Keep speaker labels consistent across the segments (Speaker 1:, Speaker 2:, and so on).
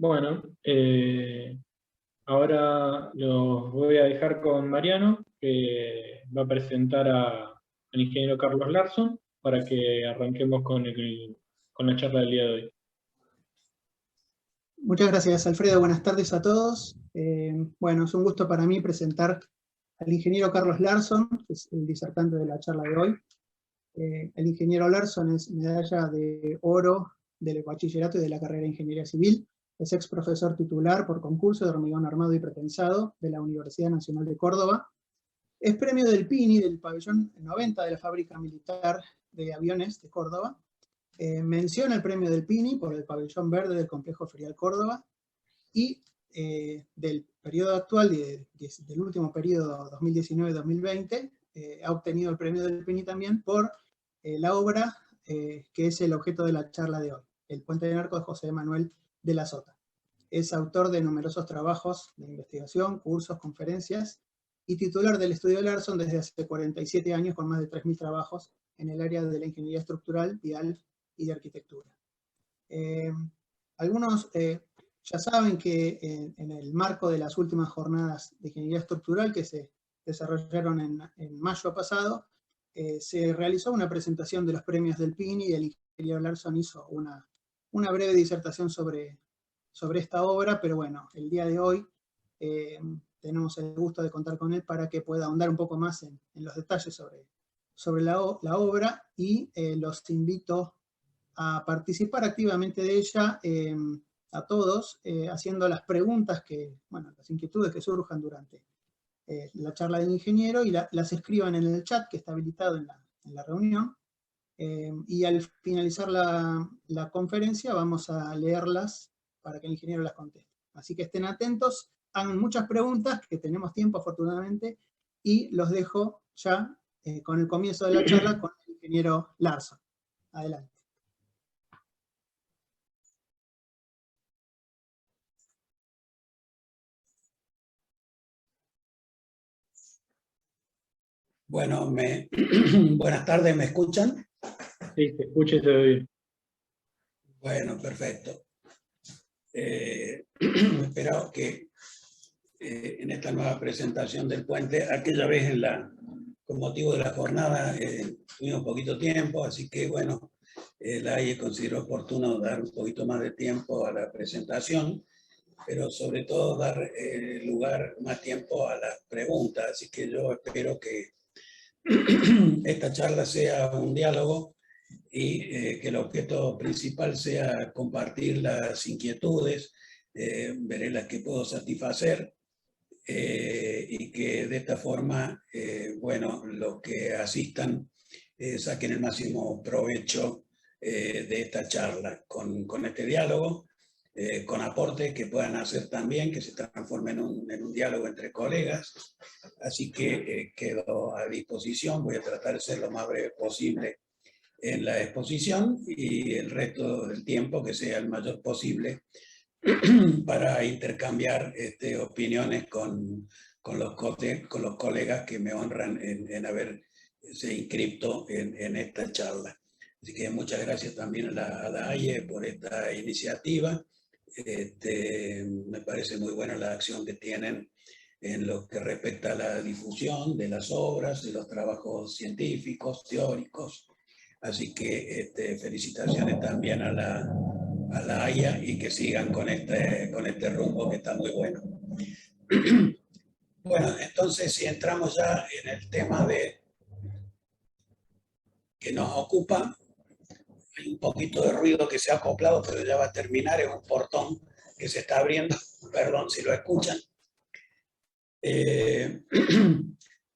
Speaker 1: Bueno, ahora los voy a dejar con Mariano, que va a presentar al ingeniero Carlos Larsson para que arranquemos con la charla del día de hoy.
Speaker 2: Muchas gracias, Alfredo. Buenas tardes a todos. Bueno, es un gusto para mí presentar al ingeniero Carlos Larsson, que es el disertante de la charla de hoy. El ingeniero Larsson es medalla de oro del bachillerato y de la carrera de Ingeniería Civil. Es ex profesor titular por concurso de hormigón armado y pretensado de la Universidad Nacional de Córdoba. Es premio del PINI, del pabellón 90 de la Fábrica Militar de Aviones de Córdoba. Menciona el premio del PINI por el pabellón verde del Complejo Ferial Córdoba y del periodo actual, del último periodo 2019-2020, ha obtenido el premio del PINI también por la obra que es el objeto de la charla de hoy, El Puente de Narco de José Manuel de la Sota. Es autor de numerosos trabajos de investigación, cursos, conferencias, y titular del estudio Larsson desde hace 47 años con más de 3.000 trabajos en el área de la ingeniería estructural, vial y de arquitectura. Algunos ya saben que en el marco de las últimas jornadas de ingeniería estructural que se desarrollaron en mayo pasado, se realizó una presentación de los premios del PINI y el ingeniero Larsson hizo una breve disertación sobre esta obra, pero bueno, el día de hoy tenemos el gusto de contar con él para que pueda ahondar un poco más en los detalles sobre la obra, y los invito a participar activamente de ella, a todos, haciendo las preguntas las inquietudes que surjan durante la charla del ingeniero, y las escriban en el chat que está habilitado en la reunión, y al finalizar la conferencia vamos a leerlas para que el ingeniero las conteste. Así que estén atentos, hagan muchas preguntas, que tenemos tiempo afortunadamente, y los dejo ya con el comienzo de la charla con el ingeniero Larsson. Adelante.
Speaker 3: Bueno, buenas tardes, ¿me escuchan?
Speaker 1: Sí, te escucho y te doy bien.
Speaker 3: Bueno, perfecto. Espero que en esta nueva presentación del puente, aquella vez con motivo de la jornada tuvimos poquito tiempo, así que bueno, la AIE consideró oportuno dar un poquito más de tiempo a la presentación, pero sobre todo dar más tiempo a las preguntas, así que yo espero que esta charla sea un diálogo y que el objeto principal sea compartir las inquietudes, veré las que puedo satisfacer, y que de esta forma, bueno, los que asistan saquen el máximo provecho de esta charla, con este diálogo, con aportes que puedan hacer también, que se transformen en un diálogo entre colegas. Así que quedo a disposición, voy a tratar de ser lo más breve posible en la exposición, y el resto del tiempo que sea el mayor posible para intercambiar opiniones con los colegas que me honran en haberse inscrito en esta charla. Así que muchas gracias también a la AIE por esta iniciativa. Me parece muy buena la acción que tienen en lo que respecta a la difusión de las obras, de los trabajos científicos, teóricos. Así que felicitaciones también a la AIA, y que sigan con este rumbo que está muy bueno. Bueno, entonces si entramos ya en el tema que nos ocupa, hay un poquito de ruido que se ha acoplado, pero ya va a terminar, es un portón que se está abriendo, perdón si lo escuchan.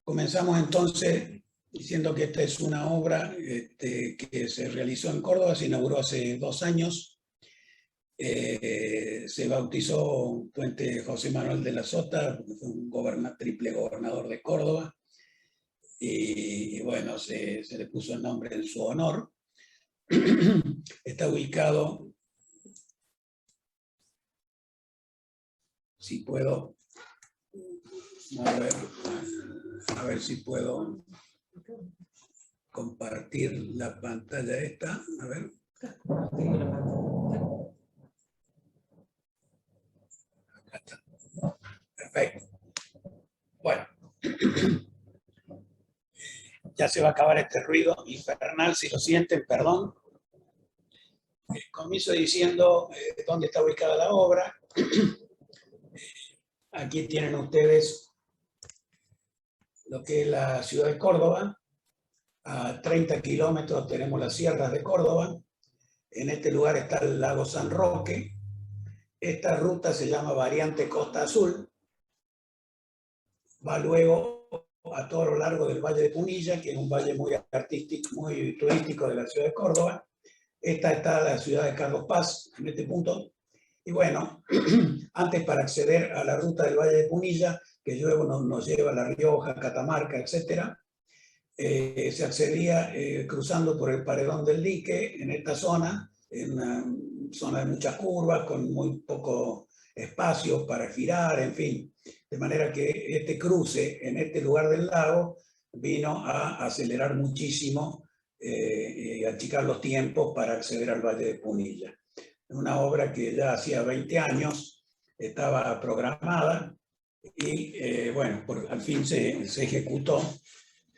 Speaker 3: Comenzamos entonces diciendo que esta es una obra que se realizó en Córdoba, se inauguró hace 2 años. Se bautizó Puente José Manuel de la Sota, porque fue un triple gobernador de Córdoba, y bueno, se le puso el nombre en su honor. Está ubicado, si puedo, a ver si puedo compartir la pantalla esta, a ver. Perfecto. Bueno, ya se va a acabar este ruido infernal, si lo sienten, perdón. Comienzo diciendo dónde está ubicada la obra. Aquí tienen ustedes lo que es la ciudad de Córdoba. A 30 kilómetros tenemos las sierras de Córdoba. En este lugar está el lago San Roque. Esta ruta se llama Variante Costa Azul. Va luego a todo lo largo del Valle de Punilla, que es un valle muy artístico, muy turístico de la ciudad de Córdoba. Esta está la ciudad de Carlos Paz, en este punto. Y bueno, antes para acceder a la ruta del Valle de Punilla, que luego nos lleva a La Rioja, Catamarca, etc., se accedía cruzando por el Paredón del Dique, en esta zona, en una zona de muchas curvas, con muy poco espacio para girar, en fin. De manera que este cruce en este lugar del lago vino a acelerar muchísimo y achicar los tiempos para acceder al Valle de Punilla. Una obra que ya hacía 20 años estaba programada y bueno, al fin se ejecutó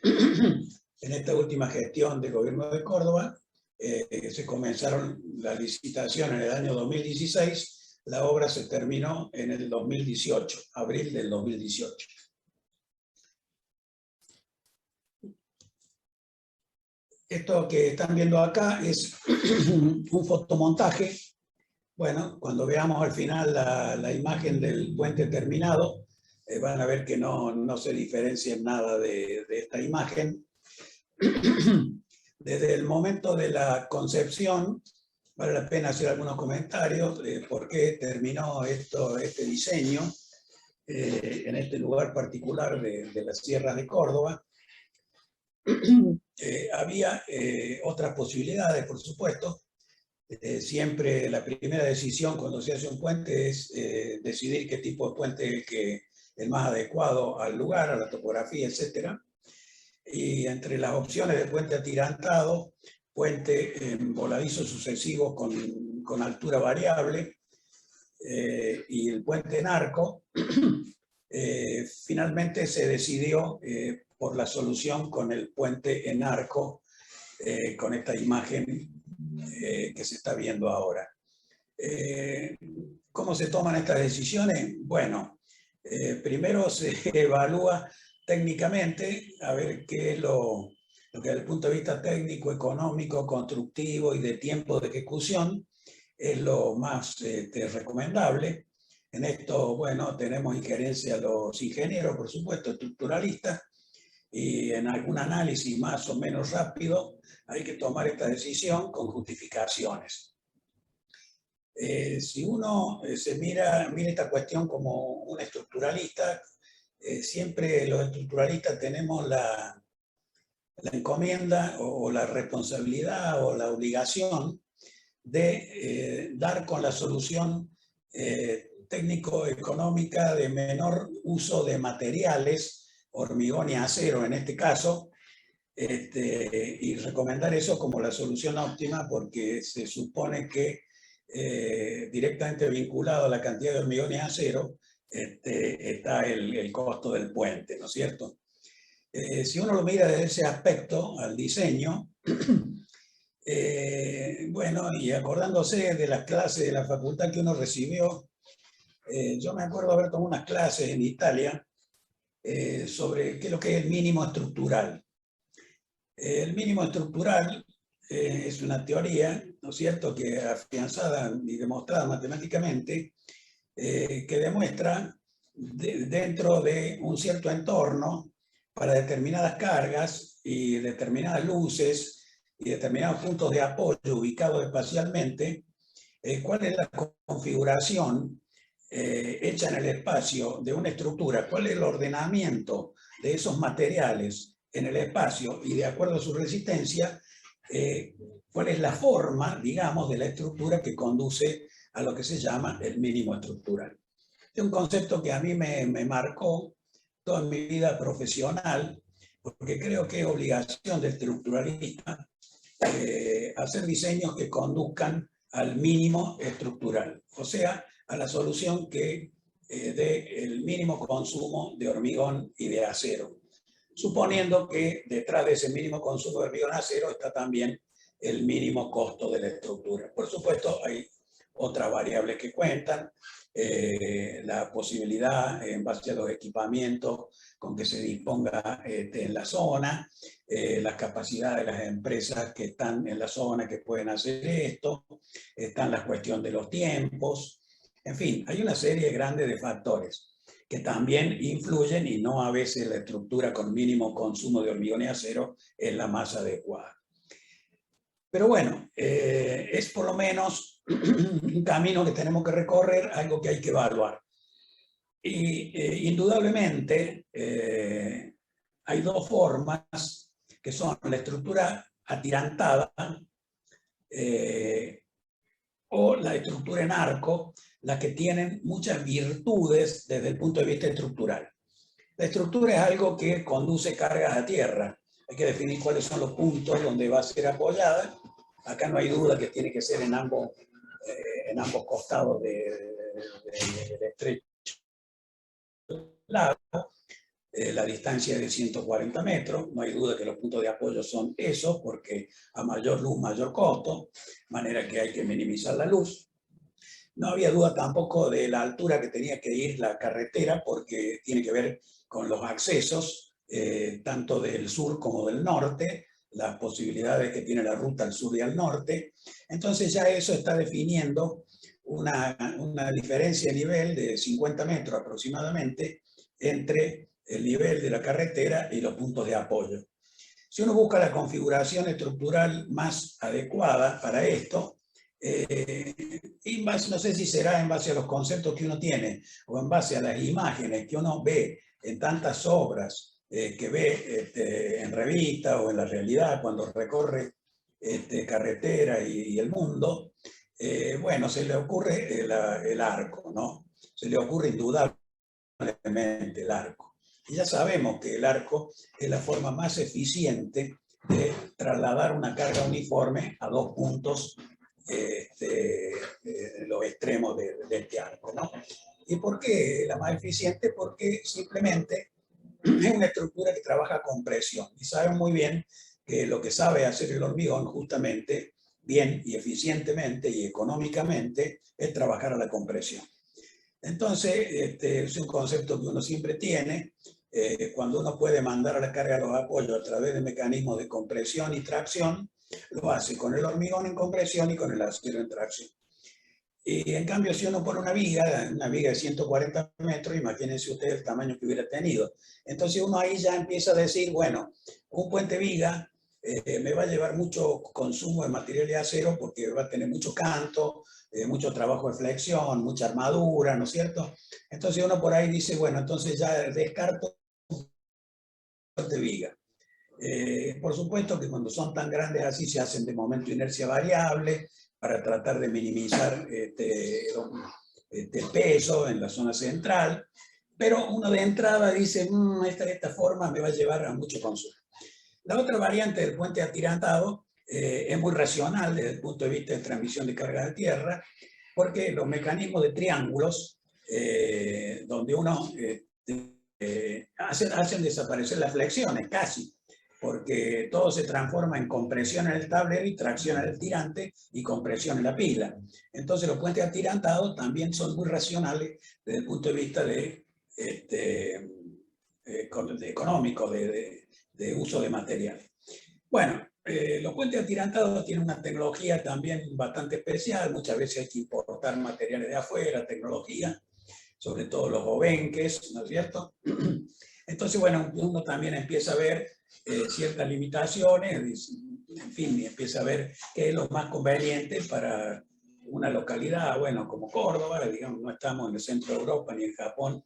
Speaker 3: en esta última gestión del gobierno de Córdoba. Se comenzaron las licitaciones en el año 2016. La obra se terminó en el 2018, abril del 2018. Esto que están viendo acá es un fotomontaje. Bueno, cuando veamos al final la imagen del puente terminado, van a ver que no se diferencia en nada de esta imagen. Desde el momento de la concepción, vale la pena hacer algunos comentarios de por qué terminó este diseño en este lugar particular de las sierras de Córdoba. Había otras posibilidades, por supuesto. Siempre la primera decisión cuando se hace un puente es decidir qué tipo de puente es el más adecuado al lugar, a la topografía, etc. Y entre las opciones de puente atirantado, puente voladizo sucesivo con altura variable y el puente en arco, finalmente se decidió por la solución con el puente en arco, con esta imagen que se está viendo ahora. ¿Cómo se toman estas decisiones? Bueno, primero se evalúa técnicamente a ver qué es lo que desde el punto de vista técnico, económico, constructivo y de tiempo de ejecución es lo más recomendable. En esto, bueno, tenemos injerencia a los ingenieros, por supuesto, estructuralistas, y en algún análisis más o menos rápido hay que tomar esta decisión con justificaciones. Si uno mira esta cuestión como un estructuralista, siempre los estructuralistas tenemos la encomienda o la responsabilidad o la obligación de dar con la solución técnico-económica de menor uso de materiales, hormigón y acero en este caso, y recomendar eso como la solución óptima porque se supone que directamente vinculado a la cantidad de hormigón y acero está el costo del puente, ¿no es cierto? Si uno lo mira desde ese aspecto al diseño, bueno, y acordándose de las clases de la facultad que uno recibió, yo me acuerdo haber tomado unas clases en Italia sobre qué es lo que es el mínimo estructural. El mínimo estructural es una teoría, ¿no es cierto?, que afianzada y demostrada matemáticamente, que demuestra dentro de un cierto entorno para determinadas cargas y determinadas luces y determinados puntos de apoyo ubicados espacialmente, cuál es la configuración hecha en el espacio de una estructura, cuál es el ordenamiento de esos materiales en el espacio y de acuerdo a su resistencia, cuál es la forma, digamos, de la estructura que conduce a lo que se llama el mínimo estructural. Es un concepto que a mí me marcó toda mi vida profesional, porque creo que es obligación del estructuralista hacer diseños que conduzcan al mínimo estructural, o sea, a la solución que del mínimo consumo de hormigón y de acero, suponiendo que detrás de ese mínimo consumo de hormigón y acero está también el mínimo costo de la estructura. Por supuesto, hay otras variables que cuentan, la posibilidad en base a los equipamientos con que se disponga en la zona, las capacidades de las empresas que están en la zona que pueden hacer esto, están la cuestión de los tiempos, en fin, hay una serie grande de factores que también influyen y no a veces la estructura con mínimo consumo de hormigón y acero es la más adecuada. Pero bueno, es por lo menos un camino que tenemos que recorrer, algo que hay que evaluar. Y indudablemente hay dos formas que son la estructura atirantada o la estructura en arco, las que tienen muchas virtudes desde el punto de vista estructural. La estructura es algo que conduce cargas a tierra. Hay que definir cuáles son los puntos donde va a ser apoyada. Acá no hay duda que tiene que ser en ambos costados del estrecho lago. La distancia es de 140 metros. No hay duda que los puntos de apoyo son esos, porque a mayor luz, mayor costo, de manera que hay que minimizar la luz. No había duda tampoco de la altura que tenía que ir la carretera, porque tiene que ver con los accesos, tanto del sur como del norte, las posibilidades que tiene la ruta al sur y al norte. Entonces ya eso está definiendo una diferencia de nivel de 50 metros aproximadamente entre el nivel de la carretera y los puntos de apoyo. Si uno busca la configuración estructural más adecuada para esto, y más, no sé si será en base a los conceptos que uno tiene o en base a las imágenes que uno ve en tantas obras que ve en revista o en la realidad cuando recorre carretera y el mundo, bueno, se le ocurre el arco, ¿no? Se le ocurre indudablemente el arco. Y ya sabemos que el arco es la forma más eficiente de trasladar una carga uniforme a dos puntos los extremos de este arco, ¿no? ¿Y por qué la más eficiente? Porque simplemente es una estructura que trabaja con presión. Y saben muy bien que lo que sabe hacer el hormigón justamente bien y eficientemente y económicamente es trabajar a la compresión. Entonces, es un concepto que uno siempre tiene. Cuando uno puede mandar a la carga los apoyos a través de mecanismos de compresión y tracción, lo hace con el hormigón en compresión y con el acero en tracción. Y en cambio, si uno pone una viga de 140 metros, imagínense ustedes el tamaño que hubiera tenido. Entonces uno ahí ya empieza a decir, bueno, un puente viga me va a llevar mucho consumo de material de acero porque va a tener mucho canto, mucho trabajo de flexión, mucha armadura, ¿no es cierto? Entonces uno por ahí dice, bueno, entonces ya descarto de viga. Por supuesto que cuando son tan grandes así se hacen de momento inercia variable para tratar de minimizar el peso en la zona central, pero uno de entrada dice, esta forma me va a llevar a mucho consumo. La otra variante del puente atirantado es muy racional desde el punto de vista de transmisión de carga de tierra, porque los mecanismos de triángulos, donde uno hacen desaparecer las flexiones, casi, porque todo se transforma en compresión en el tablero y tracción en el tirante y compresión en la pila. Entonces los puentes atirantados también son muy racionales desde el punto de vista económico, de uso de materiales. Bueno, los puentes atirantados tienen una tecnología también bastante especial. Muchas veces hay que importar materiales de afuera, tecnología, sobre todo los obenques, ¿no es cierto? Entonces, bueno, uno también empieza a ver ciertas limitaciones, en fin, y empieza a ver qué es lo más conveniente para una localidad, bueno, como Córdoba, digamos, no estamos en el centro de Europa ni en Japón,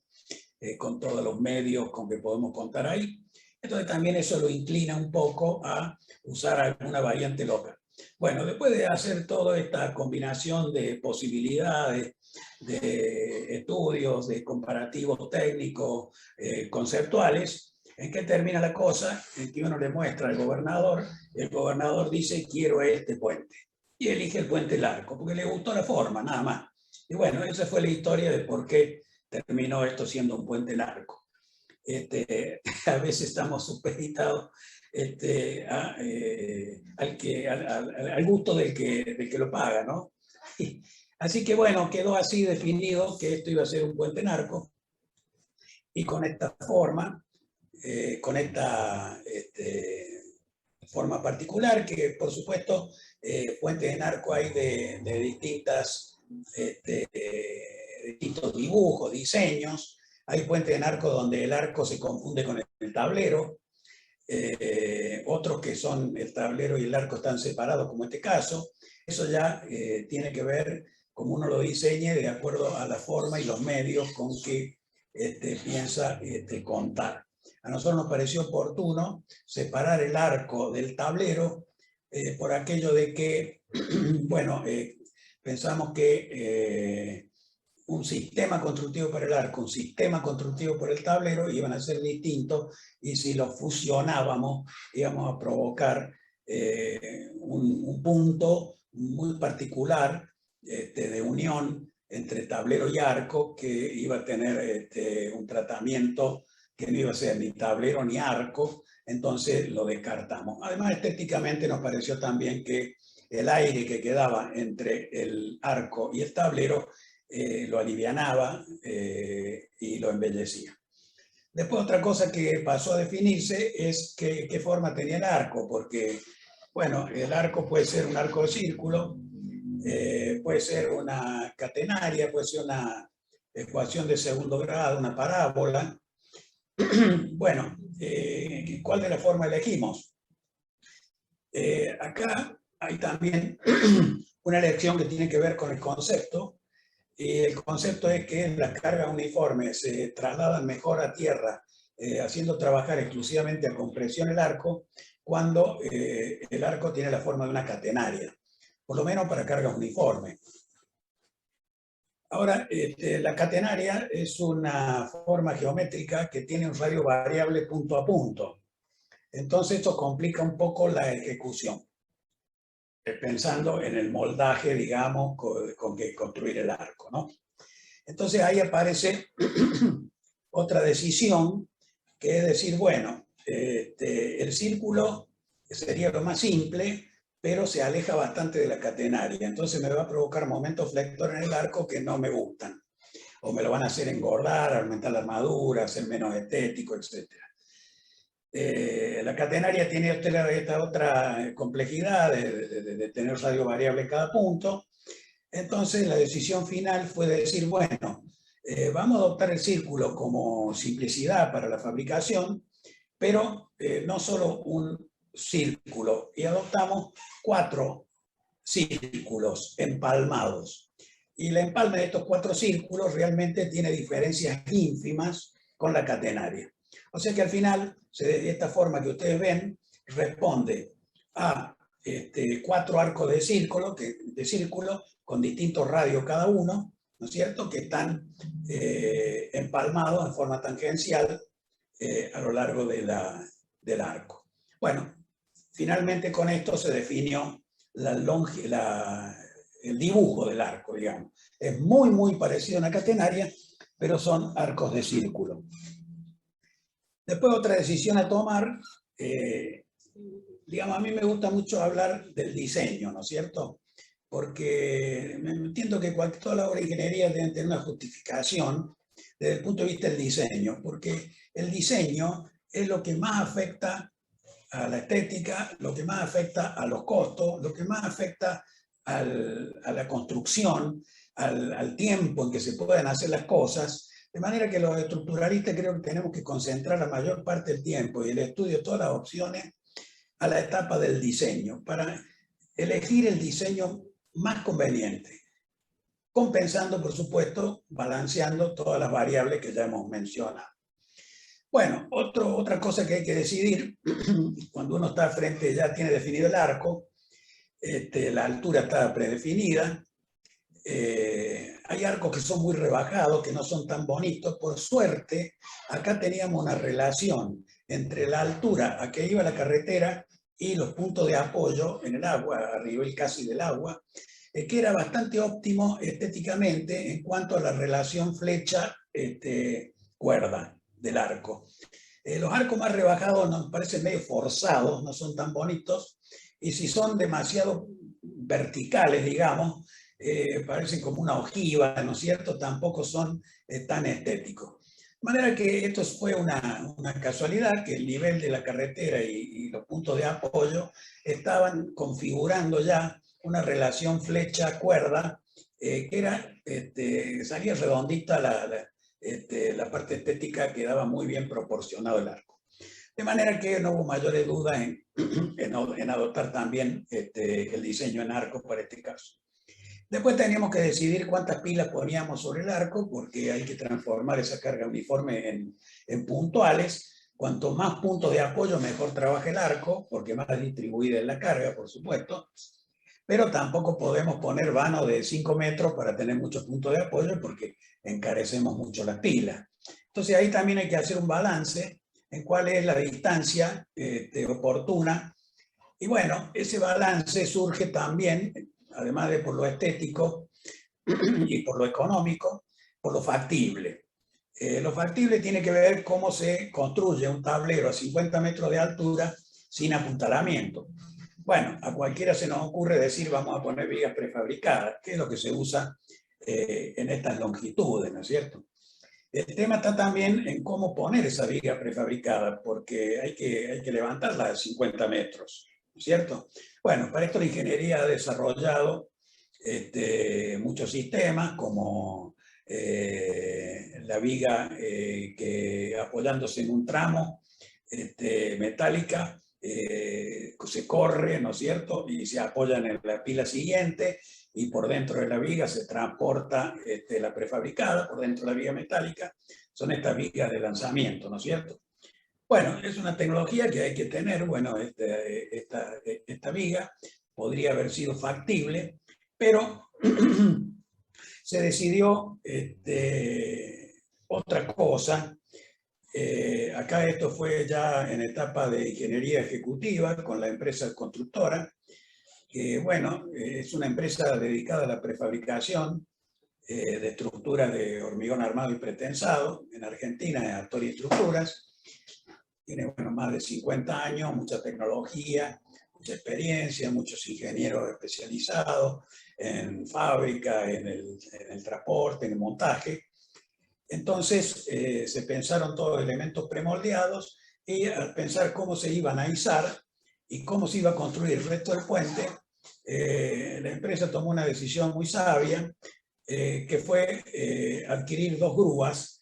Speaker 3: con todos los medios con que podemos contar ahí. Entonces también eso lo inclina un poco a usar alguna variante local. Bueno, después de hacer toda esta combinación de posibilidades, de estudios, de comparativos técnicos, conceptuales, ¿en qué termina la cosa? En que uno le muestra al gobernador, el gobernador dice, quiero este puente. Y elige el puente largo, porque le gustó la forma, nada más. Y bueno, esa fue la historia de por qué terminó esto siendo un puente en arco. A veces estamos supeditados al gusto del que lo paga, ¿no? Así que bueno, quedó así definido que esto iba a ser un puente en arco, y con esta forma, con esta forma particular, que por supuesto puentes en arco hay de distintos dibujos, diseños. Hay puentes en arco donde el arco se confunde con el tablero, otros que son el tablero y el arco están separados, como este caso. Eso ya tiene que ver como uno lo diseñe de acuerdo a la forma y los medios con que piensa contar. A nosotros nos pareció oportuno separar el arco del tablero por aquello de que, bueno, pensamos que un sistema constructivo para el arco, un sistema constructivo para el tablero iban a ser distintos, y si los fusionábamos íbamos a provocar un punto muy particular de unión entre tablero y arco, que iba a tener un tratamiento que no iba a ser ni tablero ni arco. Entonces lo descartamos. Además, estéticamente nos pareció también que el aire que quedaba entre el arco y el tablero lo alivianaba y lo embellecía. Después, otra cosa que pasó a definirse es qué forma tenía el arco, porque, bueno, el arco puede ser un arco de círculo, puede ser una catenaria, puede ser una ecuación de segundo grado, una parábola. Bueno, ¿cuál de las formas elegimos? Acá hay también una elección que tiene que ver con el concepto. Y el concepto es que las cargas uniformes se trasladan mejor a tierra, haciendo trabajar exclusivamente a compresión el arco, cuando el arco tiene la forma de una catenaria, por lo menos para cargas uniformes. Ahora, la catenaria es una forma geométrica que tiene un radio variable punto a punto. Entonces esto complica un poco la ejecución, pensando en el moldaje, digamos, con que construir el arco, ¿no? Entonces ahí aparece otra decisión, que es decir, bueno, el círculo sería lo más simple, pero se aleja bastante de la catenaria. Entonces me va a provocar momentos flectores en el arco que no me gustan, o me lo van a hacer engordar, aumentar la armadura, hacer menos estético, etc. La catenaria tiene esta otra complejidad de tener radio variable en cada punto. Entonces la decisión final fue decir, bueno, vamos a adoptar el círculo como simplicidad para la fabricación, pero no solo un círculo, y adoptamos 4 círculos empalmados. Y el empalme de estos 4 círculos realmente tiene diferencias ínfimas con la catenaria. O sea que al final, de esta forma que ustedes ven, responde a 4 arcos de círculo con distintos radios cada uno, ¿no es cierto?, que están empalmados en forma tangencial a lo largo del arco. Bueno, finalmente con esto se definió el dibujo del arco, digamos. Es muy, muy parecido a una catenaria, pero son arcos de círculo. Después, otra decisión a tomar, digamos, a mí me gusta mucho hablar del diseño, ¿no es cierto? Porque entiendo que toda la obra de ingeniería debe tener una justificación desde el punto de vista del diseño, porque el diseño es lo que más afecta a la estética, lo que más afecta a los costos, lo que más afecta a la construcción, al tiempo en que se pueden hacer las cosas. De manera que los estructuralistas creo que tenemos que concentrar la mayor parte del tiempo y el estudio de todas las opciones a la etapa del diseño, para elegir el diseño más conveniente, compensando, por supuesto, balanceando todas las variables que ya hemos mencionado. Bueno, otra cosa que hay que decidir, cuando uno está frente, ya tiene definido el arco, la altura está predefinida, hay arcos que son muy rebajados, que no son tan bonitos. Por suerte, acá teníamos una relación entre la altura a que iba la carretera y los puntos de apoyo en el agua, a nivel casi del agua, que era bastante óptimo estéticamente en cuanto a la relación flecha cuerda del arco. Los arcos más rebajados nos parecen medio forzados, no son tan bonitos, y si son demasiado verticales, digamos, parecen como una ojiva, ¿no es cierto? Tampoco son tan estéticos. De manera que esto fue una casualidad, que el nivel de la carretera y los puntos de apoyo estaban configurando ya una relación flecha-cuerda, que era, salía redondita la parte estética, quedaba muy bien proporcionado el arco. De manera que no hubo mayores dudas en adoptar también el diseño en arco para este caso. Después teníamos que decidir cuántas pilas poníamos sobre el arco, porque hay que transformar esa carga uniforme en puntuales. Cuanto más puntos de apoyo, mejor trabaja el arco, porque más distribuida es la carga, por supuesto. Pero tampoco podemos poner vanos de 5 metros para tener muchos puntos de apoyo, porque encarecemos mucho las pilas. Entonces ahí también hay que hacer un balance en cuál es la distancia oportuna. Y bueno, ese balance surge también, además de por lo estético y por lo económico, por lo factible. Lo factible tiene que ver cómo se construye un tablero a 50 metros de altura sin apuntalamiento. Bueno, a cualquiera se nos ocurre decir vamos a poner vigas prefabricadas, que es lo que se usa en estas longitudes, ¿no es cierto? El tema está también en cómo poner esa viga prefabricada, porque hay que levantarla a 50 metros, ¿no es cierto? Bueno, para esto la ingeniería ha desarrollado muchos sistemas, como la viga que apoyándose en un tramo metálica, se corre, ¿no es cierto? Y se apoyan en la pila siguiente, y por dentro de la viga se transporta la prefabricada, por dentro de la viga metálica. Son estas vigas de lanzamiento, ¿no es cierto? Bueno, es una tecnología que hay que tener. Bueno, esta viga podría haber sido factible, pero se decidió otra cosa. Acá esto fue ya en etapa de ingeniería ejecutiva con la empresa constructora, que bueno, es una empresa dedicada a la prefabricación de estructuras de hormigón armado y pretensado. En Argentina es Artori Estructuras. Tiene bueno, más de 50 años, mucha tecnología, mucha experiencia, muchos ingenieros especializados en fábrica, en el transporte, en el montaje. Entonces se pensaron todos los elementos premoldeados, y al pensar cómo se iban a izar y cómo se iba a construir el resto del puente, la empresa tomó una decisión muy sabia, que fue adquirir 2 grúas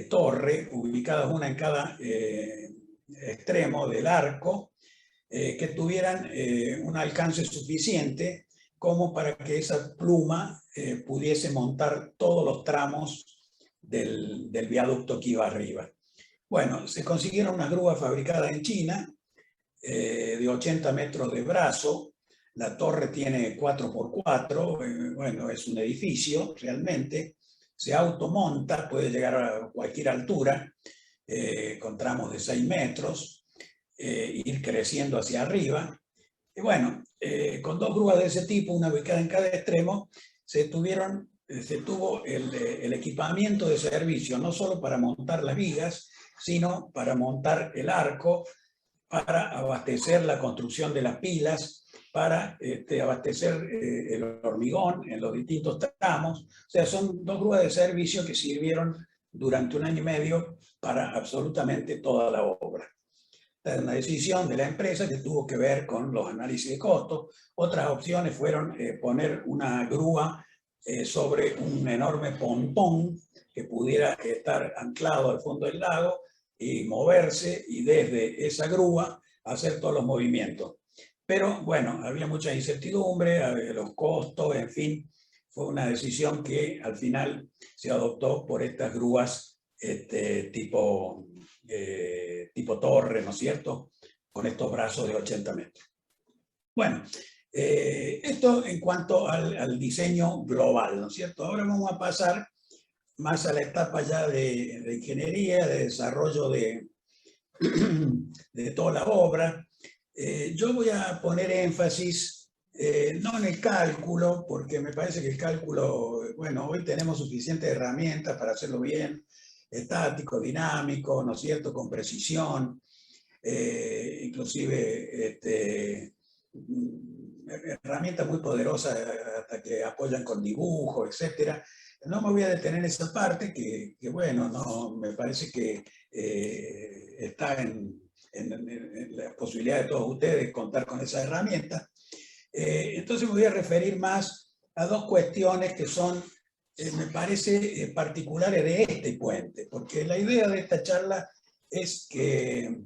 Speaker 3: torre, ubicadas una en cada extremo del arco, que tuvieran un alcance suficiente como para que esa pluma pudiese montar todos los tramos del viaducto que iba arriba. Bueno, se consiguieron unas grúas fabricadas en China, de 80 metros de brazo. La torre tiene 4x4, bueno, es un edificio realmente. Se automonta, puede llegar a cualquier altura, con tramos de 6 metros, ir creciendo hacia arriba. Y bueno, con 2 grúas de ese tipo, una ubicada en cada extremo, se tuvo el equipamiento de servicio, no solo para montar las vigas, sino para montar el arco, para abastecer la construcción de las pilas, para abastecer el hormigón en los distintos tramos. O sea, son 2 grúas de servicio que sirvieron durante 1 año y medio para absolutamente toda la obra. Esta es una decisión de la empresa que tuvo que ver con los análisis de costos. Otras opciones fueron poner una grúa sobre un enorme pontón que pudiera estar anclado al fondo del lago y moverse, y desde esa grúa hacer todos los movimientos. Pero bueno, había mucha incertidumbre, los costos, en fin, fue una decisión que al final se adoptó por estas grúas tipo torre, ¿no es cierto? Con estos brazos de 80 metros. Bueno, esto en cuanto al diseño global, ¿no es cierto? Ahora vamos a pasar más a la etapa ya de ingeniería, de desarrollo de toda la obra. Yo voy a poner énfasis No en el cálculo, porque me parece que el cálculo, bueno, hoy tenemos suficientes herramientas para hacerlo bien, estático, dinámico, ¿no es cierto?, con precisión, inclusive herramientas muy poderosas hasta que apoyan con dibujo, etcétera. No me voy a detener en esa parte que bueno, no, me parece que está en la posibilidad de todos ustedes contar con esa herramienta. Entonces me voy a referir más a dos cuestiones que son, me parece, particulares de este puente, porque la idea de esta charla es que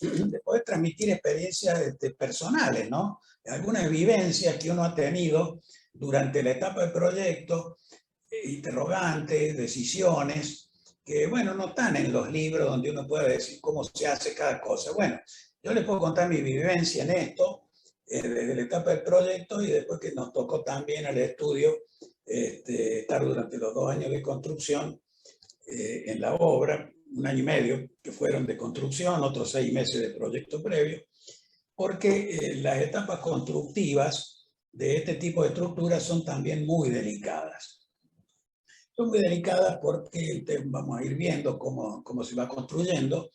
Speaker 3: de poder transmitir experiencias personales, ¿no? Algunas vivencias que uno ha tenido durante la etapa del proyecto, interrogantes, decisiones, que, bueno, no están en los libros donde uno puede decir cómo se hace cada cosa. Bueno, yo les puedo contar mi vivencia en esto, desde la etapa del proyecto y después que nos tocó también al estudio estar durante los 2 años de construcción en la obra, 1 año y medio que fueron de construcción, otros 6 meses de proyecto previo, porque las etapas constructivas de este tipo de estructuras son también muy delicadas. Son muy delicadas porque vamos a ir viendo cómo se va construyendo.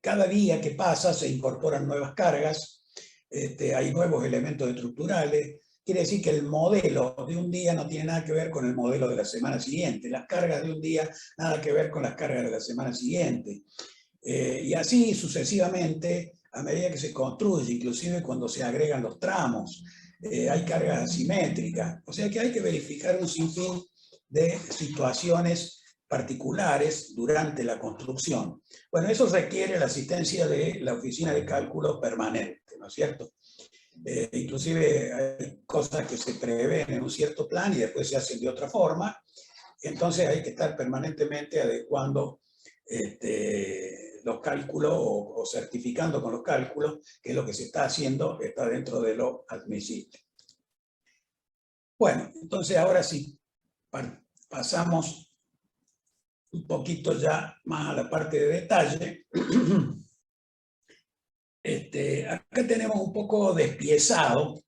Speaker 3: Cada día que pasa se incorporan nuevas cargas, hay nuevos elementos estructurales. Quiere decir que el modelo de un día no tiene nada que ver con el modelo de la semana siguiente. Las cargas de un día nada que ver con las cargas de la semana siguiente. Y así sucesivamente a medida que se construye, inclusive cuando se agregan los tramos. Hay cargas asimétricas. O sea que hay que verificar un sinfín de situaciones particulares durante la construcción. Bueno, eso requiere la asistencia de la oficina de cálculo permanente, ¿no es cierto? Inclusive hay cosas que se prevén en un cierto plan y después se hacen de otra forma. Entonces hay que estar permanentemente adecuando los cálculos o certificando con los cálculos que lo que se está haciendo está dentro de lo admisible. Bueno, entonces ahora sí, pasamos un poquito ya más a la parte de detalle. Acá tenemos un poco despiezado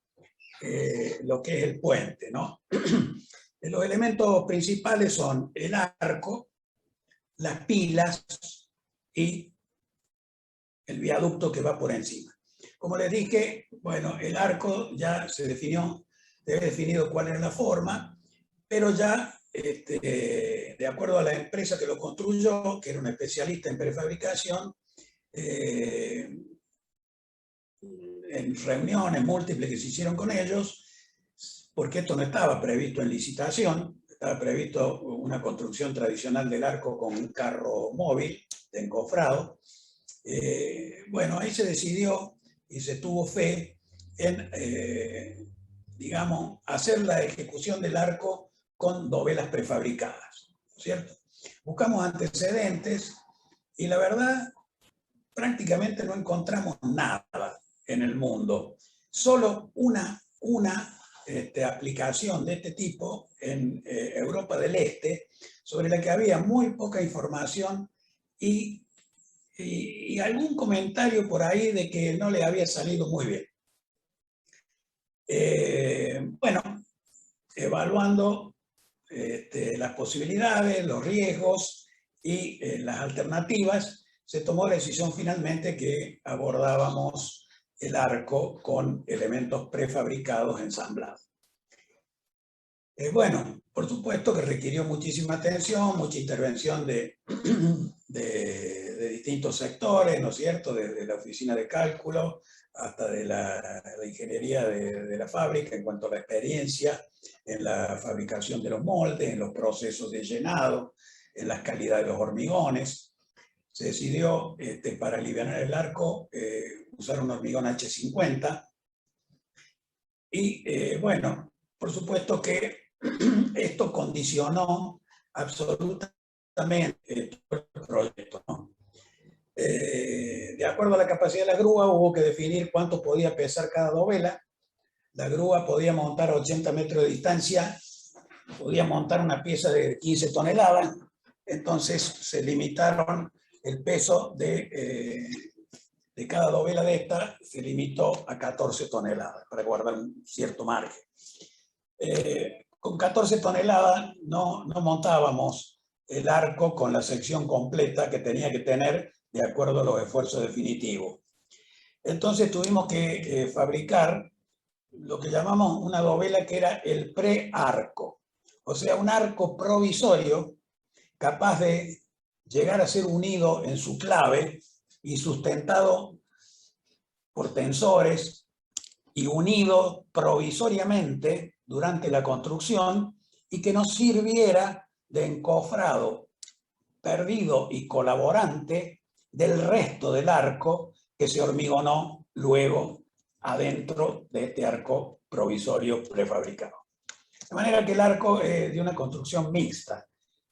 Speaker 3: lo que es el puente, ¿no? Los elementos principales son el arco, las pilas y el viaducto que va por encima. Como les dije, bueno, el arco ya se definió, se había definido cuál era la forma, pero ya, de acuerdo a la empresa que lo construyó, que era una especialista en prefabricación, en reuniones múltiples que se hicieron con ellos, porque esto no estaba previsto en licitación, estaba previsto una construcción tradicional del arco con un carro móvil de encofrado. Bueno, ahí se decidió y se tuvo fe en, digamos, hacer la ejecución del arco con dovelas prefabricadas, ¿cierto? Buscamos antecedentes y la verdad, prácticamente no encontramos nada en el mundo. Solo una aplicación de este tipo en Europa del Este, sobre la que había muy poca información y algún comentario por ahí de que no le había salido muy bien. Bueno, evaluando las posibilidades, los riesgos y las alternativas, se tomó la decisión finalmente que abordábamos el arco con elementos prefabricados ensamblados. Bueno, por supuesto que requirió muchísima atención, mucha intervención de distintos sectores, ¿no es cierto?, desde la oficina de cálculo hasta de la ingeniería de la fábrica en cuanto a la experiencia en la fabricación de los moldes, en los procesos de llenado, en la calidad de los hormigones. Se decidió, para aliviar el arco, usar un hormigón H50. Y bueno, por supuesto que esto condicionó absolutamente el proyecto, ¿no? De acuerdo a la capacidad de la grúa, hubo que definir cuánto podía pesar cada dovela. La grúa podía montar a 80 metros de distancia, podía montar una pieza de 15 toneladas, entonces se limitaron el peso de de cada dovela de esta se limitó a 14 toneladas, para guardar un cierto margen. Con 14 toneladas no montábamos el arco con la sección completa que tenía que tener de acuerdo a los esfuerzos definitivos. Entonces tuvimos que fabricar lo que llamamos una dovela que era el pre-arco, o sea, un arco provisorio capaz de llegar a ser unido en su clave y sustentado por tensores y unido provisoriamente durante la construcción y que nos sirviera de encofrado perdido y colaborante del resto del arco que se hormigonó luego adentro de este arco provisorio prefabricado. De manera que el arco es de una construcción mixta.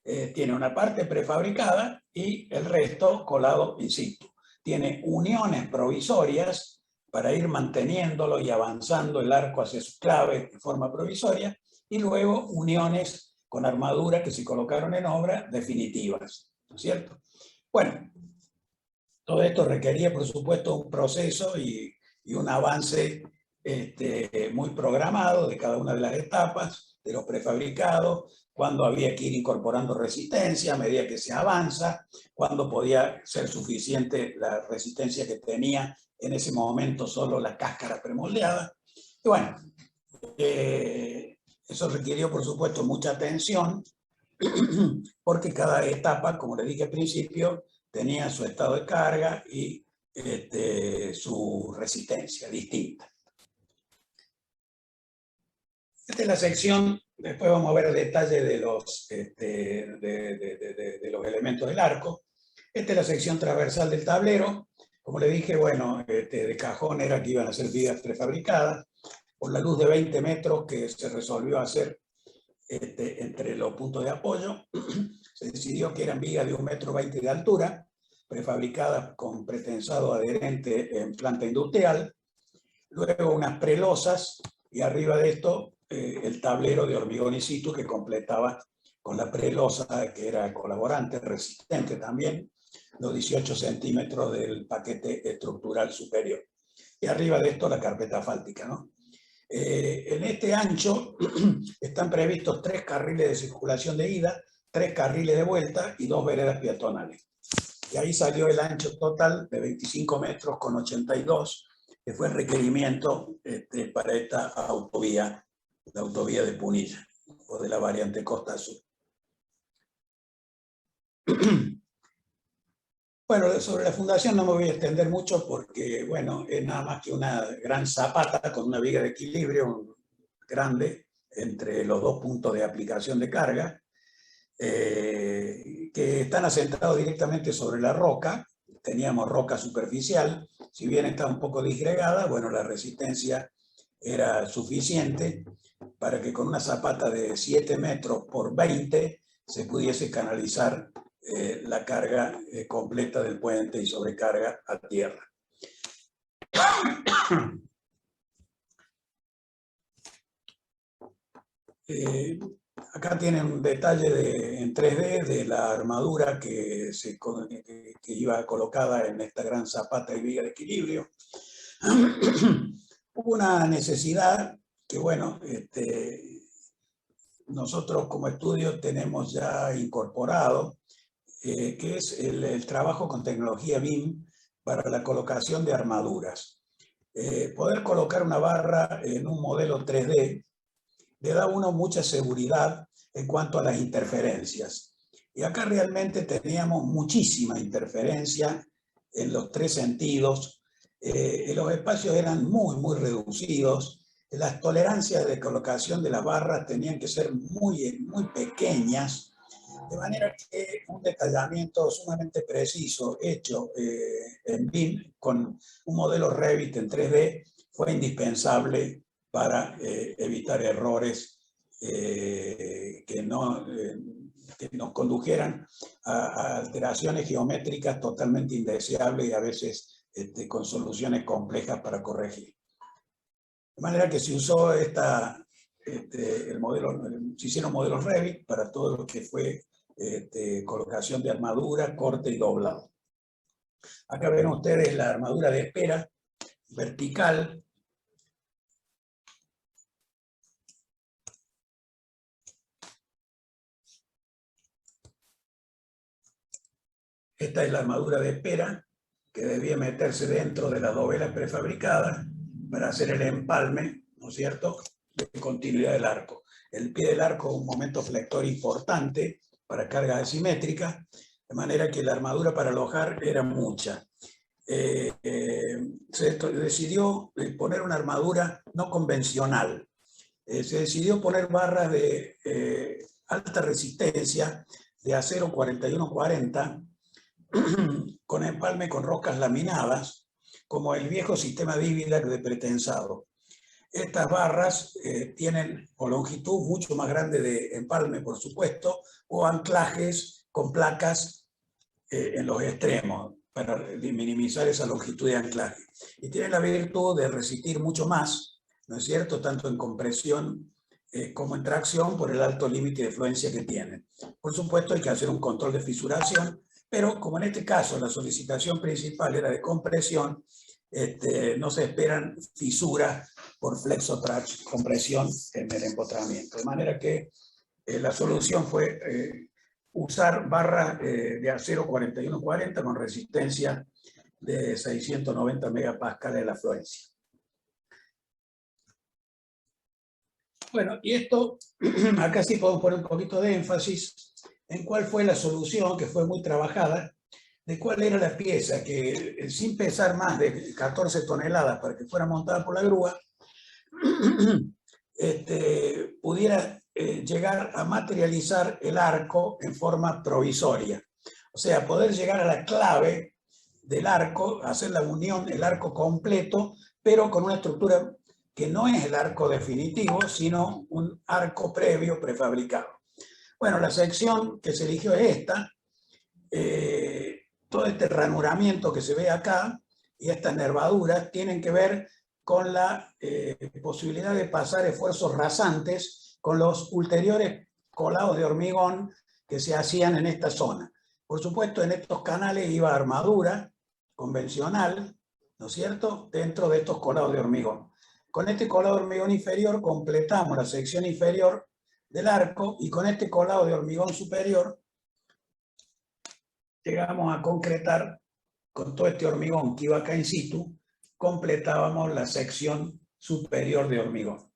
Speaker 3: Tiene una parte prefabricada y el resto colado in situ. Tiene uniones provisorias para ir manteniéndolo y avanzando el arco hacia su clave de forma provisoria, y luego uniones con armadura que se colocaron en obra definitivas, ¿no es cierto? Bueno, todo esto requería, por supuesto, un proceso y un avance muy programado de cada una de las etapas, de los prefabricados, cuando había que ir incorporando resistencia a medida que se avanza, cuando podía ser suficiente la resistencia que tenía en ese momento solo la cáscara premoldeada. Y bueno, eso requirió, por supuesto, mucha atención, porque cada etapa, como le dije al principio, tenía su estado de carga y su resistencia distinta. Esta es la sección, después vamos a ver el detalle de los elementos del arco. Esta es la sección transversal del tablero. Como le dije, bueno, de cajón era que iban a ser vigas prefabricadas. Por la luz de 20 metros que se resolvió hacer entre los puntos de apoyo, se decidió que eran vigas de 1,20 metros de altura, prefabricadas con pretensado adherente en planta industrial, luego unas prelosas, y arriba de esto el tablero de hormigón in situ que completaba con la prelosa, que era colaborante, resistente también, los 18 centímetros del paquete estructural superior. Y arriba de esto la carpeta asfáltica, ¿no? En este ancho están previstos 3 carriles de circulación de ida, 3 carriles de vuelta y 2 veredas peatonales. Y ahí salió el ancho total de 25 metros con 82, que fue el requerimiento para esta autovía, la autovía de Punilla, o de la variante Costa Sur. Bueno, sobre la fundación no me voy a extender mucho porque, bueno, es nada más que una gran zapata con una viga de equilibrio grande entre los 2 puntos de aplicación de carga, que están asentados directamente sobre la roca. Teníamos roca superficial, si bien está un poco disgregada, bueno, la resistencia era suficiente para que con una zapata de 7 metros por 20 se pudiese canalizar la carga completa del puente y sobrecarga a tierra. Acá tienen un detalle en 3D de la armadura que iba colocada en esta gran zapata y viga de equilibrio. Hubo una necesidad que, bueno, nosotros como estudio tenemos ya incorporado, que es el trabajo con tecnología BIM para la colocación de armaduras. Poder colocar una barra en un modelo 3D le da a uno mucha seguridad en cuanto a las interferencias. Y acá realmente teníamos muchísima interferencia en los 3 sentidos. Los espacios eran muy reducidos. Las tolerancias de colocación de las barras tenían que ser muy pequeñas, de manera que un detallamiento sumamente preciso hecho en BIM con un modelo Revit en 3D fue indispensable para evitar errores que nos condujeran a alteraciones geométricas totalmente indeseables y a veces con soluciones complejas para corregir. De manera que se usó el modelo, se hicieron modelos Revit para todo lo que fue colocación de armadura, corte y doblado. Acá ven ustedes la armadura de espera vertical. Esta es la armadura de espera que debía meterse dentro de las dovelas prefabricadas para hacer el empalme, ¿no es cierto?, de continuidad del arco. El pie del arco es un momento flector importante para cargas asimétricas, de manera que la armadura para alojar era mucha. Se decidió poner una armadura no convencional. Se decidió poner barras de alta resistencia de acero 4140 con empalme con roscas laminadas, como el viejo sistema Dividac de pretensado. Estas barras tienen o longitud mucho más grande de empalme, por supuesto, o anclajes con placas en los extremos para minimizar esa longitud de anclaje. Y tienen la virtud de resistir mucho más, ¿no es cierto?, tanto en compresión como en tracción por el alto límite de fluencia que tienen. Por supuesto, hay que hacer un control de fisuración, pero como en este caso la solicitación principal era de compresión, no se esperan fisuras por flexo-compresión en el empotramiento. De manera que la solución fue usar barras de acero 4140 con resistencia de 690 megapascales de la fluencia. Bueno, y esto, acá sí podemos poner un poquito de énfasis en cuál fue la solución, que fue muy trabajada, de cuál era la pieza que, sin pesar más de 14 toneladas para que fuera montada por la grúa, pudiera llegar a materializar el arco en forma provisoria. O sea, poder llegar a la clave del arco, hacer la unión, el arco completo, pero con una estructura que no es el arco definitivo, sino un arco previo prefabricado. Bueno, la sección que se eligió es esta. Todo este ranuramiento que se ve acá y estas nervaduras tienen que ver con la posibilidad de pasar esfuerzos rasantes con los ulteriores colados de hormigón que se hacían en esta zona. Por supuesto, en estos canales iba armadura convencional, ¿no es cierto?, dentro de estos colados de hormigón. Con este colado de hormigón inferior completamos la sección inferior del arco y con este colado de hormigón superior llegamos a concretar, con todo este hormigón que iba acá in situ, completábamos la sección superior de hormigón.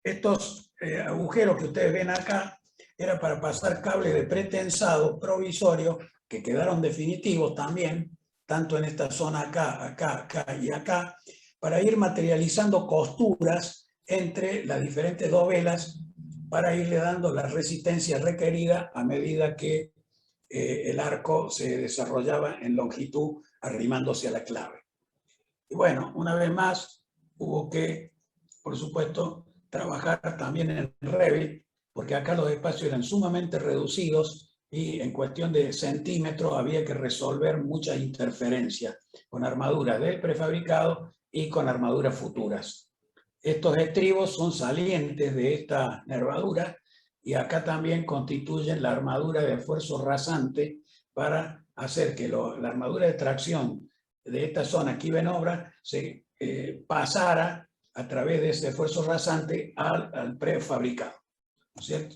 Speaker 3: Estos agujeros que ustedes ven acá era para pasar cables de pretensado provisorio que quedaron definitivos también, tanto en esta zona acá, acá, acá y acá, para ir materializando costuras entre las diferentes dovelas para irle dando la resistencia requerida a medida que el arco se desarrollaba en longitud arrimándose a la clave. Y bueno, una vez más hubo que, por supuesto, trabajar también en Revit, porque acá los espacios eran sumamente reducidos y en cuestión de centímetros había que resolver muchas interferencias con armaduras del prefabricado y con armaduras futuras. Estos estribos son salientes de esta nervadura y acá también constituyen la armadura de esfuerzo rasante para hacer que la armadura de tracción de esta zona que iba en obra se pasara a través de ese esfuerzo rasante al prefabricado, ¿no es cierto?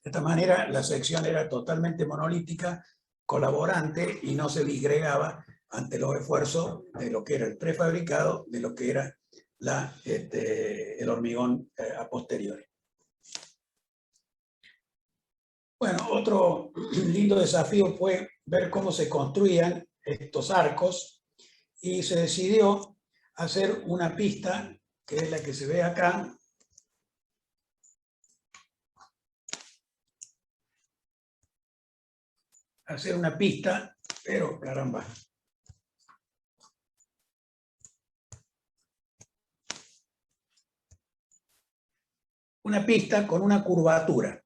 Speaker 3: De esta manera la sección era totalmente monolítica, colaborante y no se disgregaba ante los esfuerzos de lo que era el prefabricado, de lo que era el hormigón a posteriori. Bueno, otro lindo desafío fue ver cómo se construían estos arcos y se decidió hacer una pista, que es la que se ve acá. Hacer una pista, pero caramba. Una pista con una curvatura.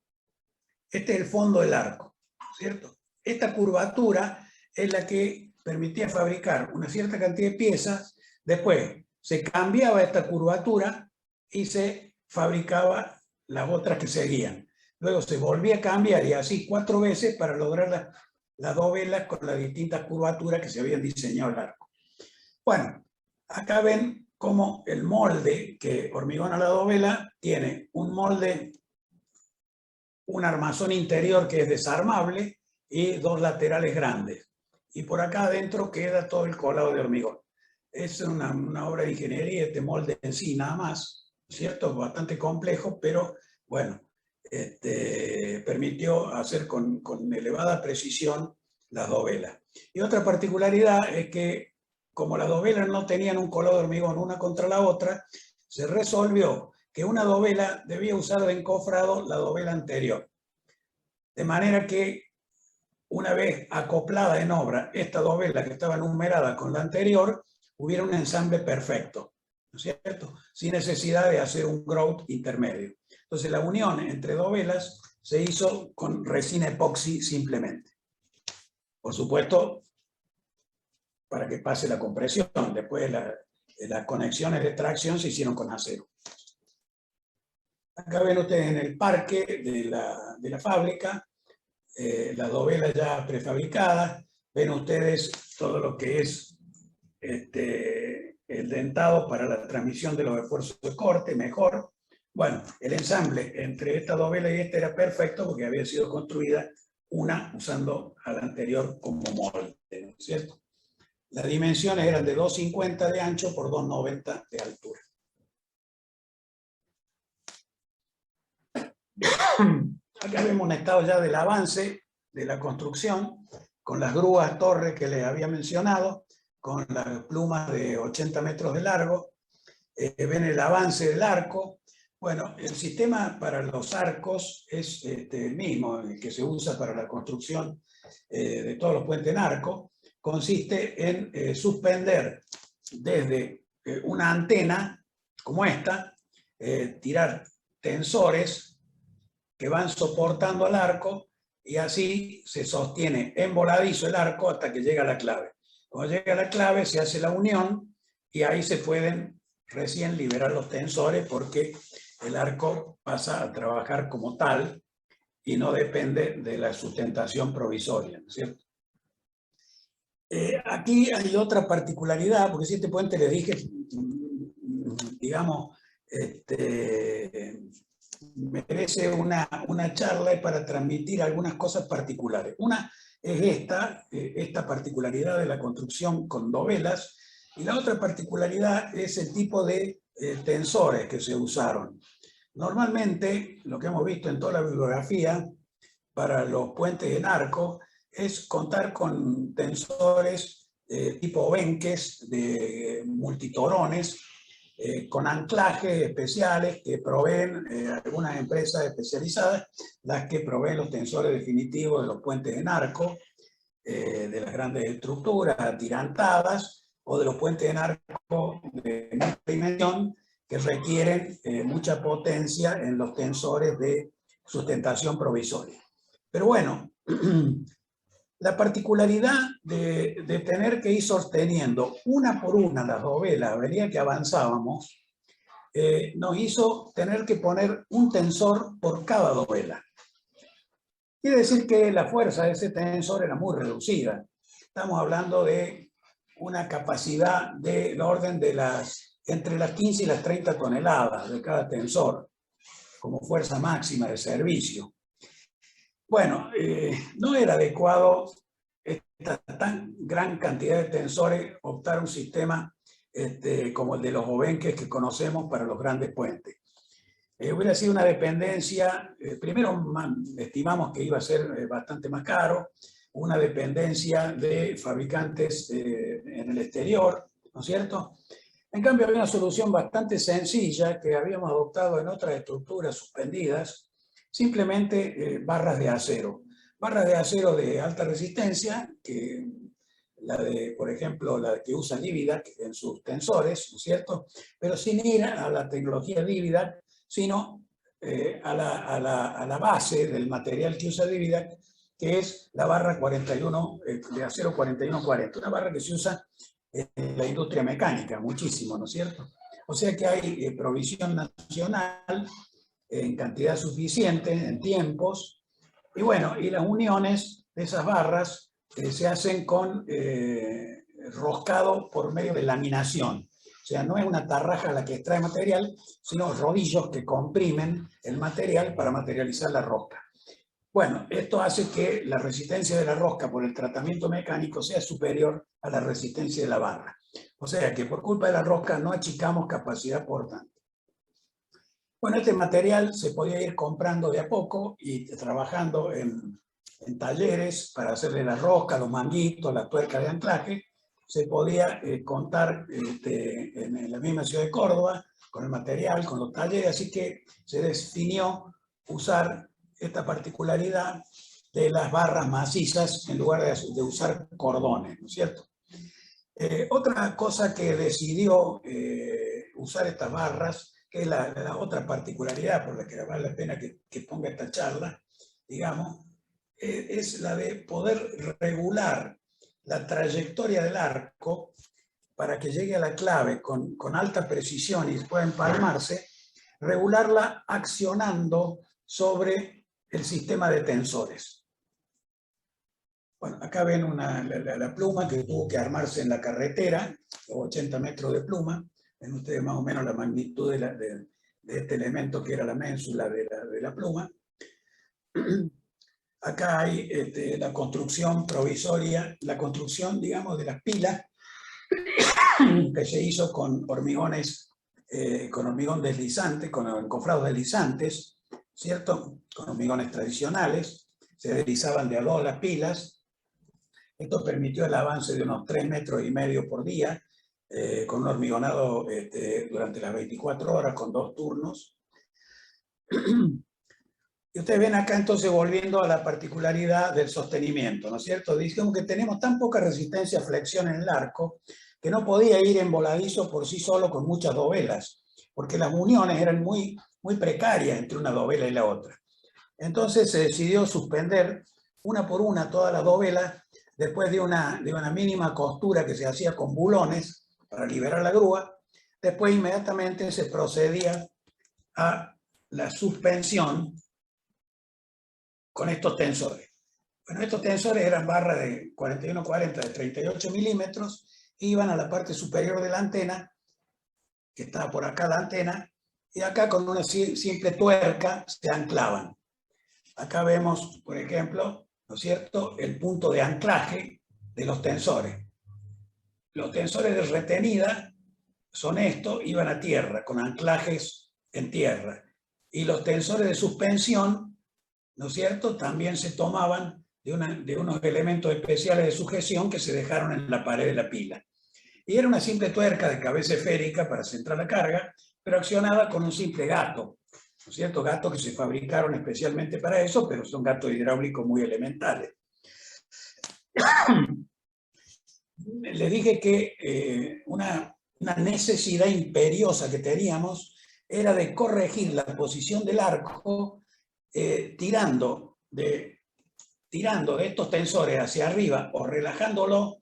Speaker 3: Este es el fondo del arco, ¿cierto? Esta curvatura es la que permitía fabricar una cierta cantidad de piezas. Después se cambiaba esta curvatura y se fabricaba las otras que seguían. Luego se volvía a cambiar y así 4 veces para lograr las dovelas con las distintas curvaturas que se habían diseñado el arco. Bueno, acá ven cómo el molde que hormigona la dovela tiene un molde, un armazón interior que es desarmable y dos laterales grandes. Y por acá adentro queda todo el colado de hormigón. Es una obra de ingeniería, este molde en sí nada más, ¿cierto? Bastante complejo, pero bueno, permitió hacer con elevada precisión las dovelas. Y otra particularidad es que, como las dovelas no tenían un colado de hormigón una contra la otra, se resolvió que una dovela debía usar de encofrado la dovela anterior. De manera que, una vez acoplada en obra esta dovela que estaba numerada con la anterior, hubiera un ensamble perfecto, ¿no es cierto? Sin necesidad de hacer un grout intermedio. Entonces la unión entre dovelas se hizo con resina epoxi simplemente. Por supuesto, para que pase la compresión. Después las conexiones de tracción se hicieron con acero. Acá ven ustedes en el parque de la fábrica, las dovelas ya prefabricadas. Ven ustedes todo lo que es el dentado para la transmisión de los esfuerzos de corte, mejor. Bueno, el ensamble entre esta dovela y esta era perfecto porque había sido construida una usando a la anterior como molde, ¿no es cierto? Las dimensiones eran de 2,50 de ancho por 2,90 de altura. Acá vemos un estado ya del avance de la construcción, con las grúas torres que les había mencionado, con las plumas de 80 metros de largo. Ven el avance del arco. Bueno, el sistema para los arcos es el mismo, el que se usa para la construcción de todos los puentes en arco. Consiste en suspender desde una antena como esta, tirar tensores que van soportando al arco y así se sostiene en voladizo el arco hasta que llega a la clave. Cuando llega a la clave se hace la unión y ahí se pueden recién liberar los tensores porque el arco pasa a trabajar como tal y no depende de la sustentación provisoria, ¿no es cierto? Aquí hay otra particularidad, porque si este puente les dije, digamos, merece una charla para transmitir algunas cosas particulares. Una es esta particularidad de la construcción con dovelas, y la otra particularidad es el tipo de tensores que se usaron. Normalmente, lo que hemos visto en toda la bibliografía para los puentes en arco es contar con tensores tipo benques de multitorones, con anclajes especiales que proveen algunas empresas especializadas, las que proveen los tensores definitivos de los puentes en arco, de las grandes estructuras atirantadas, o de los puentes en arco de mucha dimensión que requieren mucha potencia en los tensores de sustentación provisoria. Pero bueno, la particularidad de tener que ir sosteniendo una por una las dovelas a medida que avanzábamos, nos hizo tener que poner un tensor por cada dovela. Quiere decir que la fuerza de ese tensor era muy reducida. Estamos hablando de una capacidad del orden de entre las 15 y las 30 toneladas de cada tensor, como fuerza máxima de servicio. Bueno, no era adecuado esta tan gran cantidad de tensores optar a un sistema como el de los bobenques que conocemos para los grandes puentes. Hubiera sido una dependencia, primero estimamos que iba a ser bastante más caro, una dependencia de fabricantes en el exterior, ¿no es cierto? En cambio había una solución bastante sencilla que habíamos adoptado en otras estructuras suspendidas, simplemente barras de acero. Barras de acero de alta resistencia, que por ejemplo, la que usa Dividac en sus tensores, ¿no es cierto? Pero sin ir a la tecnología Dividac, sino a la base del material que usa Dividac, que es la barra 41, de acero 4140, una barra que se usa en la industria mecánica, muchísimo, ¿no es cierto? O sea que hay provisión nacional en cantidad suficiente, en tiempos, y bueno, y las uniones de esas barras se hacen con roscado por medio de laminación. O sea, no es una tarraja la que extrae material, sino rodillos que comprimen el material para materializar la rosca. Bueno, esto hace que la resistencia de la rosca por el tratamiento mecánico sea superior a la resistencia de la barra. O sea que por culpa de la rosca no achicamos capacidad portante. Bueno, este material se podía ir comprando de a poco y trabajando en talleres para hacerle la rosca, los manguitos, la tuerca de anclaje. Se podía contar en la misma ciudad de Córdoba con el material, con los talleres, así que se definió usar esta particularidad de las barras macizas en lugar de usar cordones, ¿no es cierto? Otra cosa que decidió usar estas barras, que es la otra particularidad por la que vale la pena que ponga esta charla, digamos, es la de poder regular la trayectoria del arco para que llegue a la clave con alta precisión y pueda empalmarse, regularla accionando sobre el sistema de tensores. Bueno, acá ven la pluma que tuvo que armarse en la carretera, 80 metros de pluma. Ven ustedes más o menos la magnitud de este elemento que era la ménsula de la pluma. Acá hay la construcción provisoria, la construcción, digamos, de las pilas que se hizo con hormigones, con hormigón deslizante, con encofrados deslizantes, ¿cierto? Con hormigones tradicionales, se deslizaban de a dos las pilas. Esto permitió el avance de unos 3,5 metros por día, con un hormigonado durante las 24 horas, con 2 turnos. Y ustedes ven acá entonces volviendo a la particularidad del sostenimiento, ¿no es cierto? Digamos que tenemos tan poca resistencia a flexión en el arco que no podía ir en voladizo por sí solo con muchas dovelas, porque las uniones eran muy precarias entre una dovela y la otra. Entonces se decidió suspender una por una todas las dovelas después de una mínima costura que se hacía con bulones para liberar la grúa. Después inmediatamente se procedía a la suspensión con estos tensores. Bueno, estos tensores eran barras de 41-40 de 38 milímetros, iban a la parte superior de la antena, que estaba por acá la antena, y acá con una simple tuerca se anclaban. Acá vemos, por ejemplo, ¿no es cierto?, el punto de anclaje de los tensores. Los tensores de retenida son estos, iban a tierra, con anclajes en tierra. Y los tensores de suspensión, ¿no es cierto?, también se tomaban de unos elementos especiales de sujeción que se dejaron en la pared de la pila. Y era una simple tuerca de cabeza esférica para centrar la carga, pero accionada con un simple gato, ¿no es cierto?, gatos que se fabricaron especialmente para eso, pero son gatos hidráulicos muy elementales. Les dije que una necesidad imperiosa que teníamos era de corregir la posición del arco tirando de estos tensores hacia arriba o relajándolo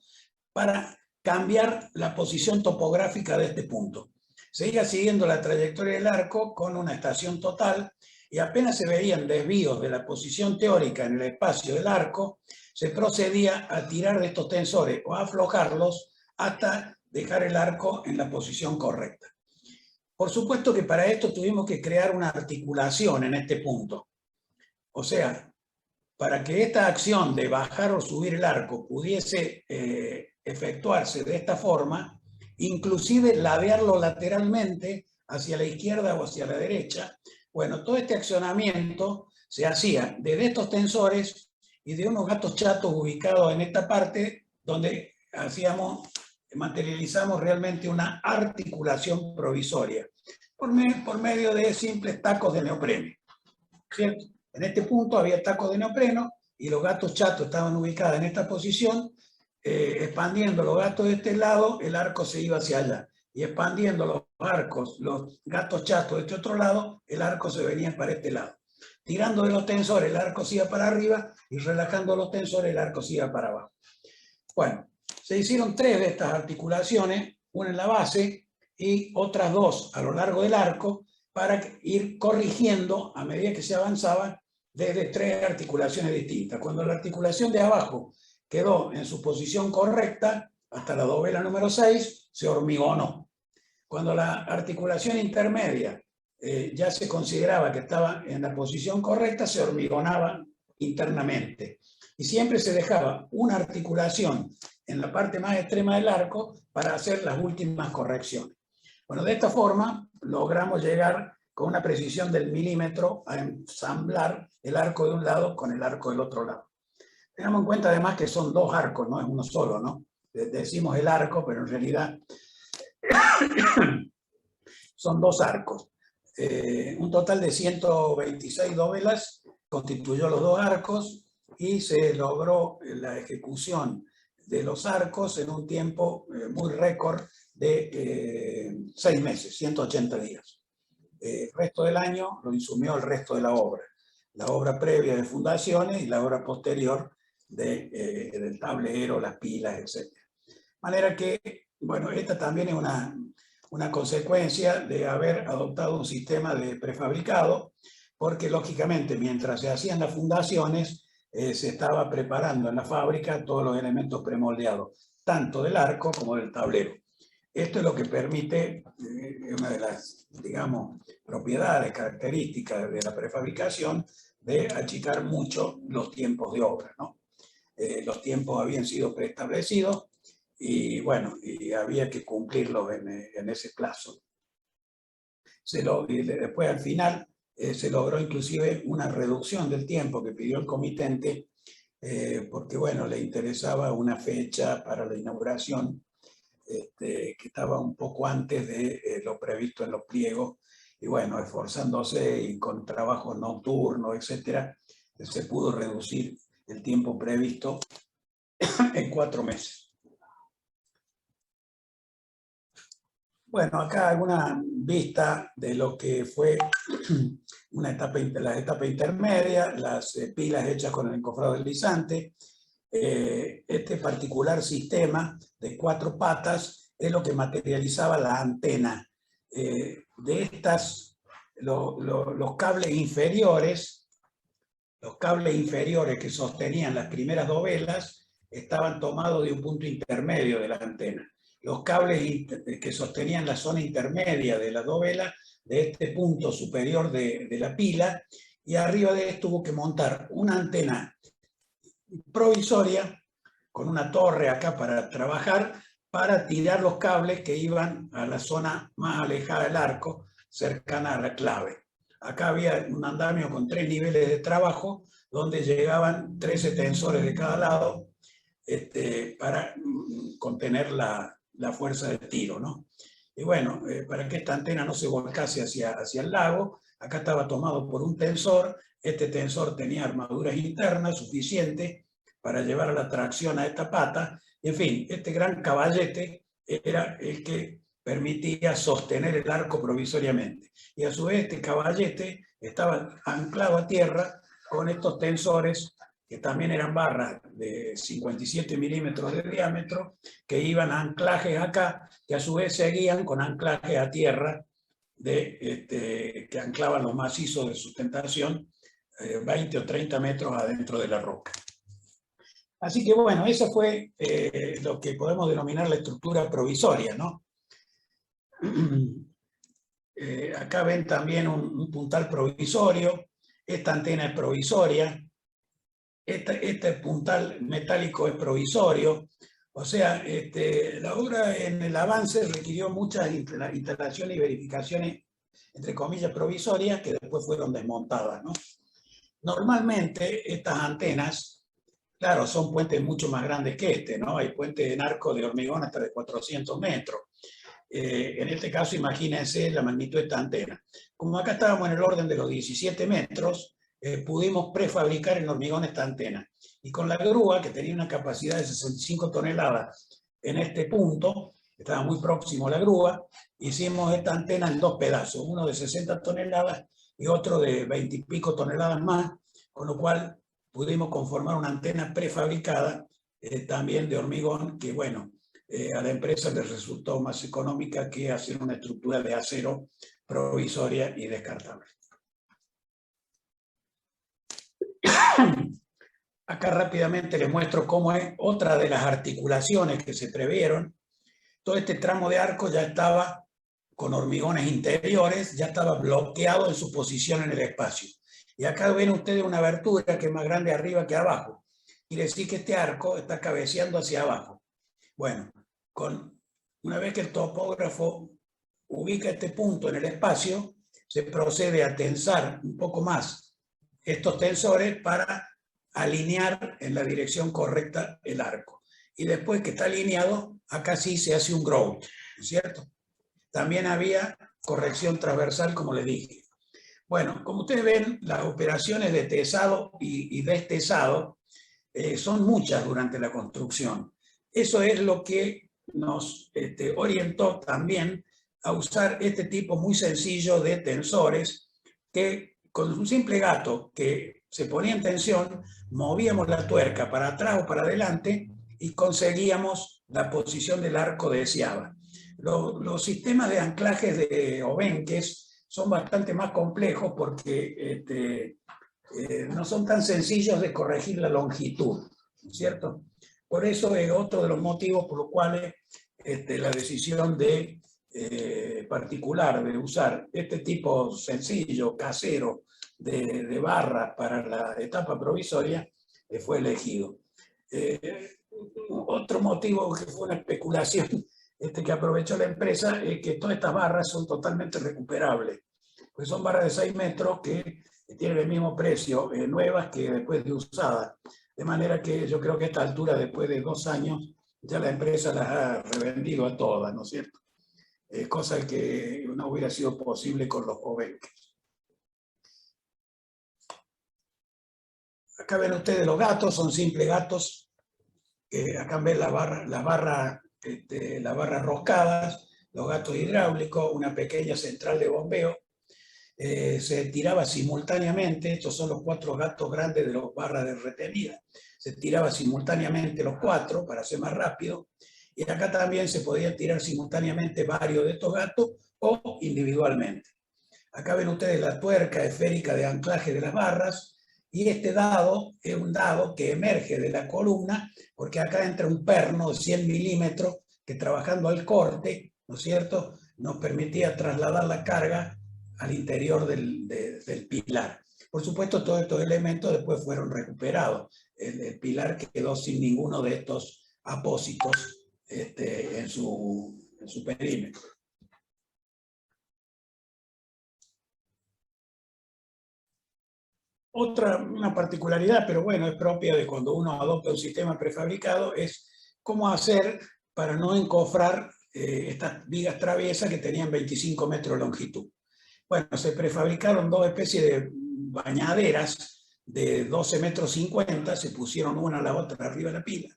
Speaker 3: para cambiar la posición topográfica de este punto. Seguía siguiendo la trayectoria del arco con una estación total y apenas se veían desvíos de la posición teórica en el espacio del arco, se procedía a tirar de estos tensores o a aflojarlos hasta dejar el arco en la posición correcta. Por supuesto que para esto tuvimos que crear una articulación en este punto. O sea, para que esta acción de bajar o subir el arco pudiese efectuarse de esta forma, inclusive ladearlo lateralmente hacia la izquierda o hacia la derecha, bueno, todo este accionamiento se hacía desde estos tensores y de unos gatos chatos ubicados en esta parte donde materializamos realmente una articulación provisoria por medio de simples tacos de neopreno, ¿cierto? En este punto había tacos de neopreno y los gatos chatos estaban ubicados en esta posición. Expandiendo los gatos de este lado, el arco se iba hacia allá. Y expandiendo los gatos chatos de este otro lado, el arco se venía para este lado. Tirando de los tensores, el arco se iba para arriba y relajando los tensores, el arco se iba para abajo. Bueno, se hicieron 3 de estas articulaciones, una en la base y otras 2 a lo largo del arco, para ir corrigiendo a medida que se avanzaba desde 3 articulaciones distintas. Cuando la articulación de abajo quedó en su posición correcta hasta la dovela número 6, se hormigonó. Cuando la articulación intermedia ya se consideraba que estaba en la posición correcta, se hormigonaba internamente. Y siempre se dejaba una articulación en la parte más extrema del arco para hacer las últimas correcciones. Bueno, de esta forma logramos llegar con una precisión del milímetro a ensamblar el arco de un lado con el arco del otro lado. Tengamos en cuenta además que son dos arcos, no es uno solo, ¿no? Decimos el arco, pero en realidad son dos arcos. Un total de 126 dovelas constituyó los dos arcos y se logró la ejecución de los arcos en un tiempo muy récord de 6 meses, 180 días. El resto del año lo insumió el resto de la obra previa de fundaciones y la obra posterior del tablero, las pilas, etc. De manera que, bueno, esta también es una consecuencia de haber adoptado un sistema de prefabricado, porque lógicamente mientras se hacían las fundaciones, se estaba preparando en la fábrica todos los elementos premoldeados, tanto del arco como del tablero. Esto es lo que permite, una de las, digamos, propiedades, características de la prefabricación, de achicar mucho los tiempos de obra, ¿no? Los tiempos habían sido preestablecidos y, bueno, y había que cumplirlos en ese plazo. Después, al final, se logró inclusive una reducción del tiempo que pidió el comitente, porque, bueno, le interesaba una fecha para la inauguración que estaba un poco antes de lo previsto en los pliegos, y bueno, esforzándose y con trabajos nocturnos, etcétera, se pudo reducir el tiempo previsto en 4 meses. Bueno, acá alguna vista de lo que fue la etapa intermedia, las pilas hechas con el encofrado deslizante. Este particular sistema de 4 patas es lo que materializaba la antena. De estas, los cables inferiores que sostenían las primeras dovelas estaban tomados de un punto intermedio de la antena. Los cables que sostenían la zona intermedia de la dovela, de este punto superior de la pila, y arriba de esto hubo que montar una antena provisoria con una torre acá para trabajar, para tirar los cables que iban a la zona más alejada del arco, cercana a la clave. Acá había un andamio con 3 niveles de trabajo, donde llegaban 13 tensores de cada lado para contener la fuerza de tiro, ¿no? Y bueno, para que esta antena no se volcase hacia el lago, acá estaba tomado por un tensor. Este tensor tenía armaduras internas suficientes para llevar a la tracción a esta pata. En fin, este gran caballete era el que permitía sostener el arco provisoriamente. Y a su vez este caballete estaba anclado a tierra con estos tensores, que también eran barras de 57 milímetros de diámetro, que iban a anclajes acá, que a su vez seguían con anclajes a tierra que anclaban los macizos de sustentación 20 o 30 metros adentro de la roca. Así que bueno, eso fue lo que podemos denominar la estructura provisoria, ¿no? Acá ven también un puntal provisorio. Esta antena es provisoria. Este puntal metálico es provisorio. O sea, la obra en el avance requirió muchas instalaciones y verificaciones, entre comillas, provisorias, que después fueron desmontadas, ¿no? Normalmente estas antenas, claro, son puentes mucho más grandes que este, ¿no? Hay puentes en arco de hormigón hasta de 400 metros. En este caso, imagínense la magnitud de esta antena. Como acá estábamos en el orden de los 17 metros, pudimos prefabricar en hormigón esta antena. Y con la grúa, que tenía una capacidad de 65 toneladas en este punto, estaba muy próximo a la grúa, hicimos esta antena en 2 pedazos, uno de 60 toneladas y otro de 20 y pico toneladas más, con lo cual pudimos conformar una antena prefabricada, también de hormigón, que bueno, a la empresa les resultó más económica que hacer una estructura de acero provisoria y descartable. Acá rápidamente les muestro cómo es otra de las articulaciones que se previeron. Todo este tramo de arco ya estaba con hormigones interiores, ya estaba bloqueado en su posición en el espacio. Y acá ven ustedes una abertura que es más grande arriba que abajo. Quiere decir que este arco está cabeceando hacia abajo. Bueno, una vez que el topógrafo ubica este punto en el espacio, se procede a tensar un poco más estos tensores para alinear en la dirección correcta el arco. Y después que está alineado, acá sí se hace un grout, ¿no es cierto? También había corrección transversal, como les dije. Bueno, como ustedes ven, las operaciones de tesado y destesado son muchas durante la construcción. Eso es lo que nos orientó también a usar este tipo muy sencillo de tensores que con un simple gato que se ponía en tensión, movíamos la tuerca para atrás o para adelante y conseguíamos la posición del arco deseada. Los sistemas de anclajes de obenques son bastante más complejos porque no son tan sencillos de corregir la longitud, ¿no es cierto? Por eso es otro de los motivos por los cuales la decisión particular de usar este tipo sencillo, casero, de barra para la etapa provisoria fue elegido. Otro motivo que fue una especulación que aprovechó la empresa es que todas estas barras son totalmente recuperables, pues son barras de 6 metros que tienen el mismo precio nuevas que después de usadas, de manera que yo creo que a esta altura, después de 2 años, ya la empresa las ha revendido a todas, ¿no es cierto? Cosa que no hubiera sido posible con los obenques. Acá ven ustedes los gatos, son simples gatos. Acá ven las barras roscadas, los gatos hidráulicos, una pequeña central de bombeo. Se tiraba simultáneamente, estos son los 4 gatos grandes de las barras de retenida. Se tiraba simultáneamente los 4 para ser más rápido. Y acá también se podían tirar simultáneamente varios de estos gatos o individualmente. Acá ven ustedes la tuerca esférica de anclaje de las barras. Y este dado es un dado que emerge de la columna, porque acá entra un perno de 100 milímetros que trabajando al corte, ¿no es cierto?, nos permitía trasladar la carga al interior del pilar. Por supuesto, todos estos elementos después fueron recuperados. El pilar quedó sin ninguno de estos apósitos en su perímetro. Una particularidad, pero bueno, es propia de cuando uno adopta un sistema prefabricado, es cómo hacer para no encofrar estas vigas traviesas que tenían 25 metros de longitud. Bueno, se prefabricaron 2 especies de bañaderas de 12 metros 50, se pusieron una a la otra arriba de la pila.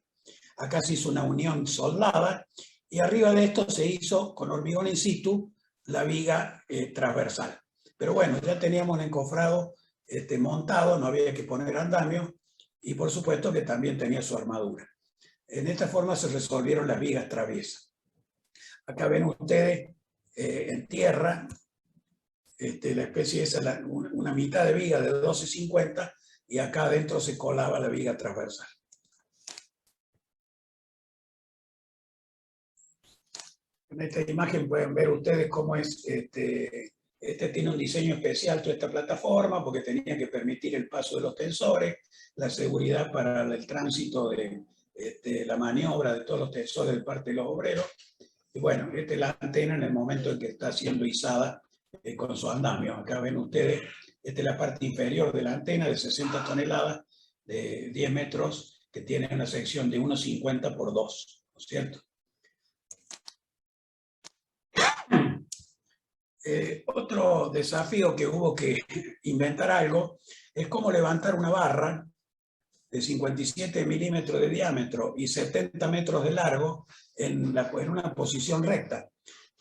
Speaker 3: Acá se hizo una unión soldada y arriba de esto se hizo con hormigón in situ la viga transversal. Pero bueno, ya teníamos un encofrado montado, no había que poner andamio y por supuesto que también tenía su armadura. En esta forma se resolvieron las vigas traviesas. Acá ven ustedes en tierra la especie esa, una mitad de viga de 12,50 y acá adentro se colaba la viga transversal. En esta imagen pueden ver ustedes cómo es tiene un diseño especial toda esta plataforma porque tenía que permitir el paso de los tensores, la seguridad para el tránsito de la maniobra de todos los tensores de parte de los obreros. Y bueno, esta es la antena en el momento en que está siendo izada con su andamio. Acá ven ustedes, esta es la parte inferior de la antena de 60 toneladas, de 10 metros, que tiene una sección de 1,50 por 2, ¿no es cierto? Otro desafío que hubo que inventar algo es cómo levantar una barra de 57 milímetros de diámetro y 70 metros de largo en una posición recta,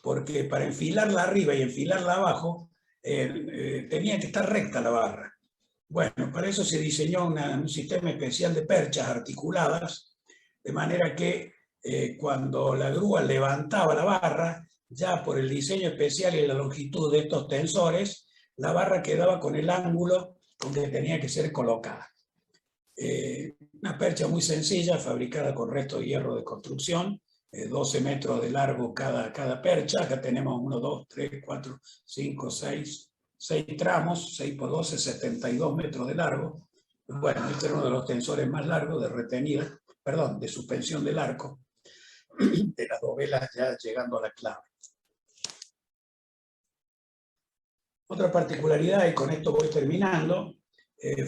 Speaker 3: porque para enfilarla arriba y enfilarla abajo tenía que estar recta la barra. Bueno, para eso se diseñó un sistema especial de perchas articuladas, de manera que cuando la grúa levantaba la barra, ya por el diseño especial y la longitud de estos tensores, la barra quedaba con el ángulo con que tenía que ser colocada. Una percha muy sencilla, fabricada con resto de hierro de construcción, 12 metros de largo cada percha. Acá tenemos 1, 2, 3, 4, 5, 6 tramos, 6 por 12, 72 metros de largo. Bueno, este es uno de los tensores más largos de retenida, perdón, de suspensión del arco, de las dovelas ya llegando a la clave. Otra particularidad, y con esto voy terminando,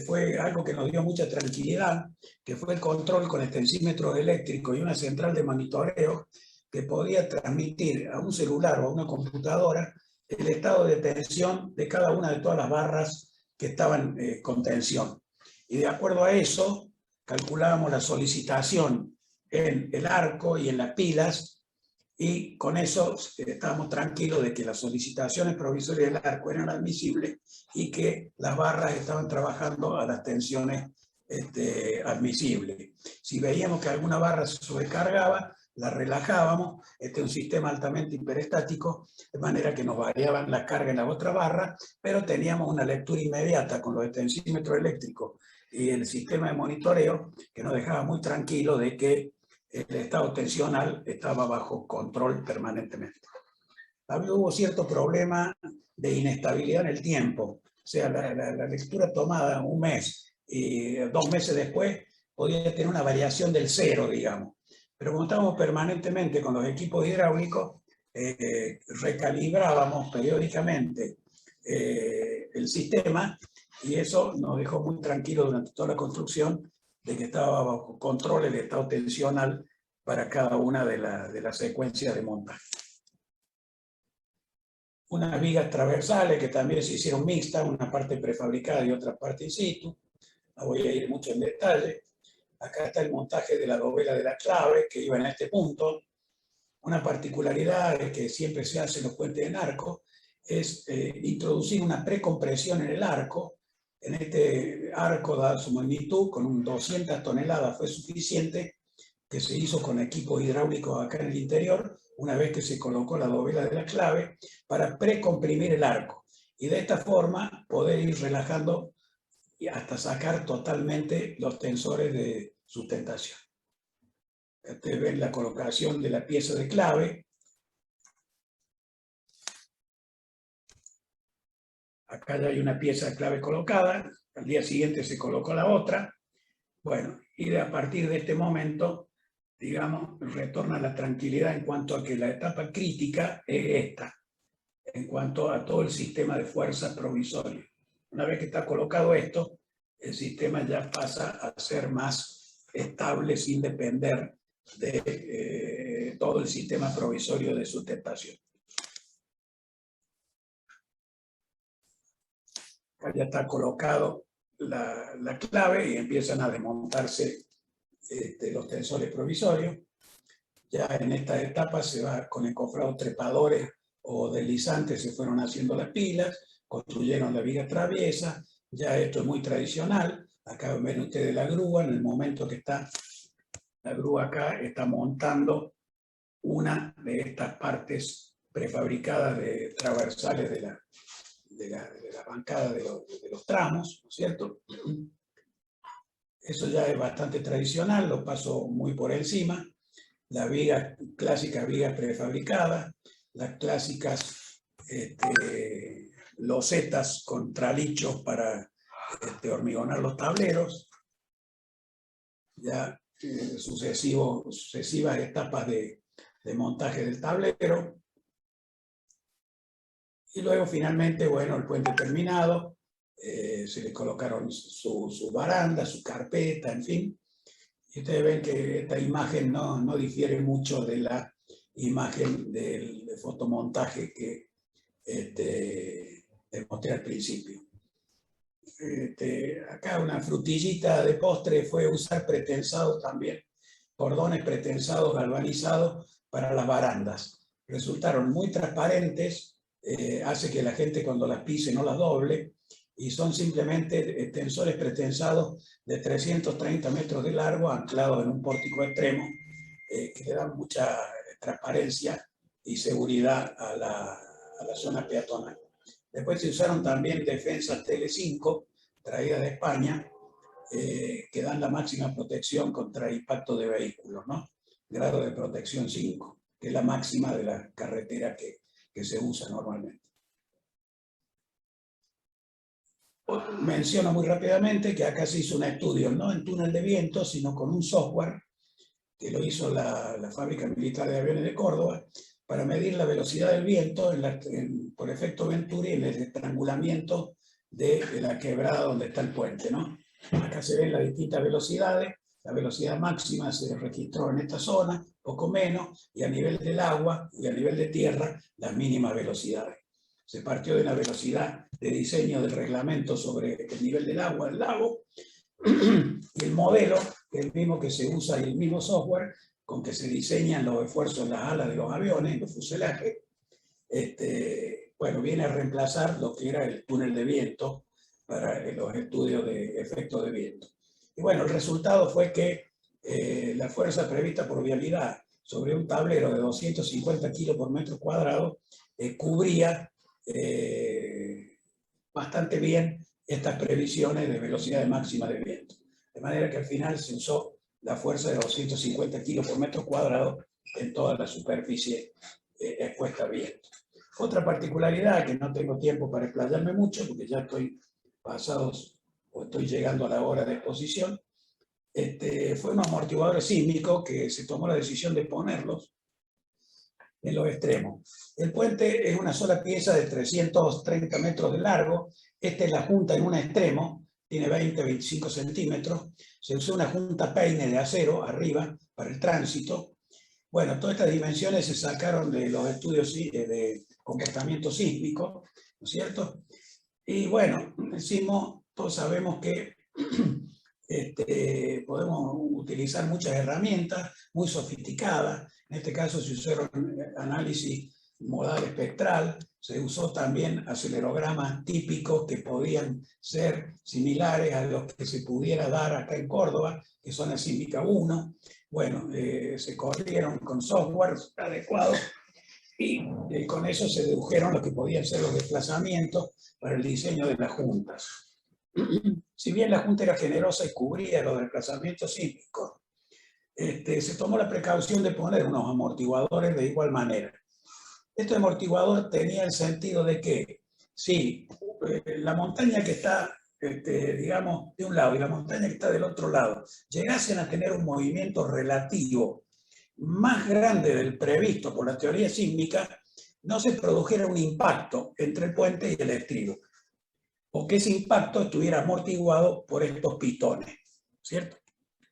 Speaker 3: fue algo que nos dio mucha tranquilidad, que fue el control con extensímetros eléctricos y una central de monitoreo que podía transmitir a un celular o a una computadora el estado de tensión de cada una de todas las barras que estaban con tensión. Y de acuerdo a eso, calculábamos la solicitación en el arco y en las pilas, y con eso estábamos tranquilos de que las solicitaciones provisorias del arco eran admisibles y que las barras estaban trabajando a las tensiones admisibles. Si veíamos que alguna barra se sobrecargaba, la relajábamos. Este es un sistema altamente hiperestático, de manera que nos variaban la carga en la otra barra, pero teníamos una lectura inmediata con los tensímetros eléctricos y el sistema de monitoreo que nos dejaba muy tranquilos de que el estado tensional estaba bajo control permanentemente. También hubo cierto problema de inestabilidad en el tiempo. O sea, la lectura tomada un mes y 2 meses después podía tener una variación del 0, digamos. Pero como estábamos permanentemente con los equipos hidráulicos, recalibrábamos periódicamente el sistema, y eso nos dejó muy tranquilos durante toda la construcción de que estaba bajo control el estado tensional para cada una de las secuencias de montaje. Unas vigas transversales que también se hicieron mixtas, una parte prefabricada y otra parte in situ. No voy a ir mucho en detalle. Acá está el montaje de la dovela de la clave, que iba en este punto. Una particularidad que siempre se hace en los puentes en arco es introducir una precompresión en el arco. En este arco, dada su magnitud, con 200 toneladas fue suficiente, que se hizo con equipos hidráulicos acá en el interior, una vez que se colocó la dovela de la clave, para precomprimir el arco. Y de esta forma poder ir relajando y hasta sacar totalmente los tensores de sustentación. Ustedes ven la colocación de la pieza de clave. Acá ya hay una pieza de clave colocada, al día siguiente se colocó la otra. Bueno, y a partir de este momento, digamos, retorna la tranquilidad en cuanto a que la etapa crítica es esta, en cuanto a todo el sistema de fuerzas provisorio. Una vez que está colocado esto, el sistema ya pasa a ser más estable sin depender de todo el sistema provisorio de sustentación. Acá ya está colocado la clave y empiezan a desmontarse los tensores provisorios. Ya en esta etapa se va con encofrados trepadores o deslizantes, se fueron haciendo las pilas, construyeron la viga traviesa. Ya esto es muy tradicional. Acá ven ustedes la grúa, en el momento que está la grúa acá, está montando una de estas partes prefabricadas de transversales de la bancada de los tramos, ¿no es cierto? Eso ya es bastante tradicional, lo paso muy por encima. Las vigas, clásicas vigas prefabricadas, las clásicas losetas con tralichos para hormigonar los tableros. Ya sucesivas etapas de montaje del tablero. Y luego finalmente, bueno, el puente terminado, se le colocaron su baranda, su carpeta, en fin. Y ustedes ven que esta imagen no difiere mucho de la imagen del fotomontaje que les mostré al principio. Acá una frutillita de postre fue usar pretensados también, cordones pretensados galvanizados para las barandas. Resultaron muy transparentes, hace que la gente cuando las pise no las doble, y son simplemente tensores pretensados de 330 metros de largo anclados en un pórtico extremo, que le dan mucha transparencia y seguridad a la zona peatonal. Después se usaron también defensas Tele5, traídas de España, que dan la máxima protección contra impacto de vehículos, ¿no? Grado de protección 5, que es la máxima de la carretera que se usa normalmente. Menciono muy rápidamente que acá se hizo un estudio, no en túnel de viento, sino con un software que lo hizo la Fábrica Militar de Aviones de Córdoba, para medir la velocidad del viento por efecto Venturi en el estrangulamiento de la quebrada donde está el puente, ¿no? Acá se ven las distintas velocidades. La velocidad máxima se registró en esta zona, poco menos, y a nivel del agua y a nivel de tierra, las mínimas velocidades. Se partió de una velocidad de diseño del reglamento sobre el nivel del agua del lago, y el modelo, que es el mismo que se usa y el mismo software con que se diseñan los esfuerzos en las alas de los aviones, en los fuselajes, bueno, viene a reemplazar lo que era el túnel de viento para los estudios de efectos de viento. Y bueno, el resultado fue que la fuerza prevista por vialidad sobre un tablero de 250 kilos por metro cuadrado cubría bastante bien estas previsiones de velocidad máxima de viento. De manera que al final se usó la fuerza de 250 kilos por metro cuadrado en toda la superficie expuesta a viento. Otra particularidad, que no tengo tiempo para explayarme mucho, porque ya estoy pasados o estoy llegando a la hora de exposición, fue un amortiguador sísmico que se tomó la decisión de ponerlos en los extremos. El puente es una sola pieza de 330 metros de largo. Esta es la junta en un extremo, tiene 20-25 centímetros. Se usó una junta peine de acero arriba para el tránsito. Bueno, todas estas dimensiones se sacaron de los estudios de comportamiento sísmico, ¿no es cierto? Y bueno, el sismo, todos sabemos que podemos utilizar muchas herramientas muy sofisticadas. En este caso se usaron análisis modal espectral, se usó también acelerogramas típicos que podían ser similares a los que se pudiera dar acá en Córdoba, que son el Sísmica 1. Bueno, se corrieron con software adecuado y con eso se dedujeron lo que podían ser los desplazamientos para el diseño de las juntas. Si bien la junta era generosa y cubría los desplazamientos sísmicos, se tomó la precaución de poner unos amortiguadores de igual manera. Este amortiguador tenía el sentido de que si la montaña que está, digamos, de un lado y la montaña que está del otro lado llegasen a tener un movimiento relativo más grande del previsto por la teoría sísmica, no se produjera un impacto entre el puente y el estribo, o que ese impacto estuviera amortiguado por estos pistones, ¿cierto?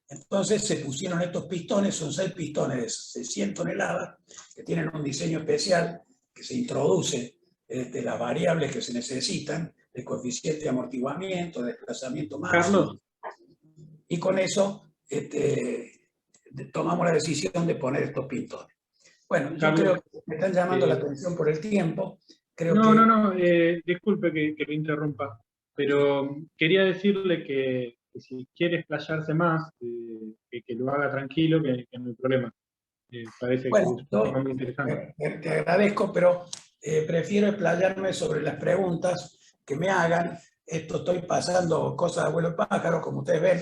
Speaker 3: Entonces se pusieron estos pistones, son 6 pistones de 600 toneladas, que tienen un diseño especial, que se introduce las variables que se necesitan, el coeficiente de amortiguamiento, de desplazamiento máximo. Y con eso tomamos la decisión de poner estos pistones. Bueno, yo creo que me están llamando la atención por el tiempo.
Speaker 1: No, disculpe que lo interrumpa, pero quería decirle que si quiere explayarse más, que lo haga tranquilo, que no hay problema. Parece que es un tema muy interesante.
Speaker 3: Te agradezco, pero prefiero explayarme sobre las preguntas que me hagan. Estoy pasando cosas de abuelo pájaro, como ustedes ven,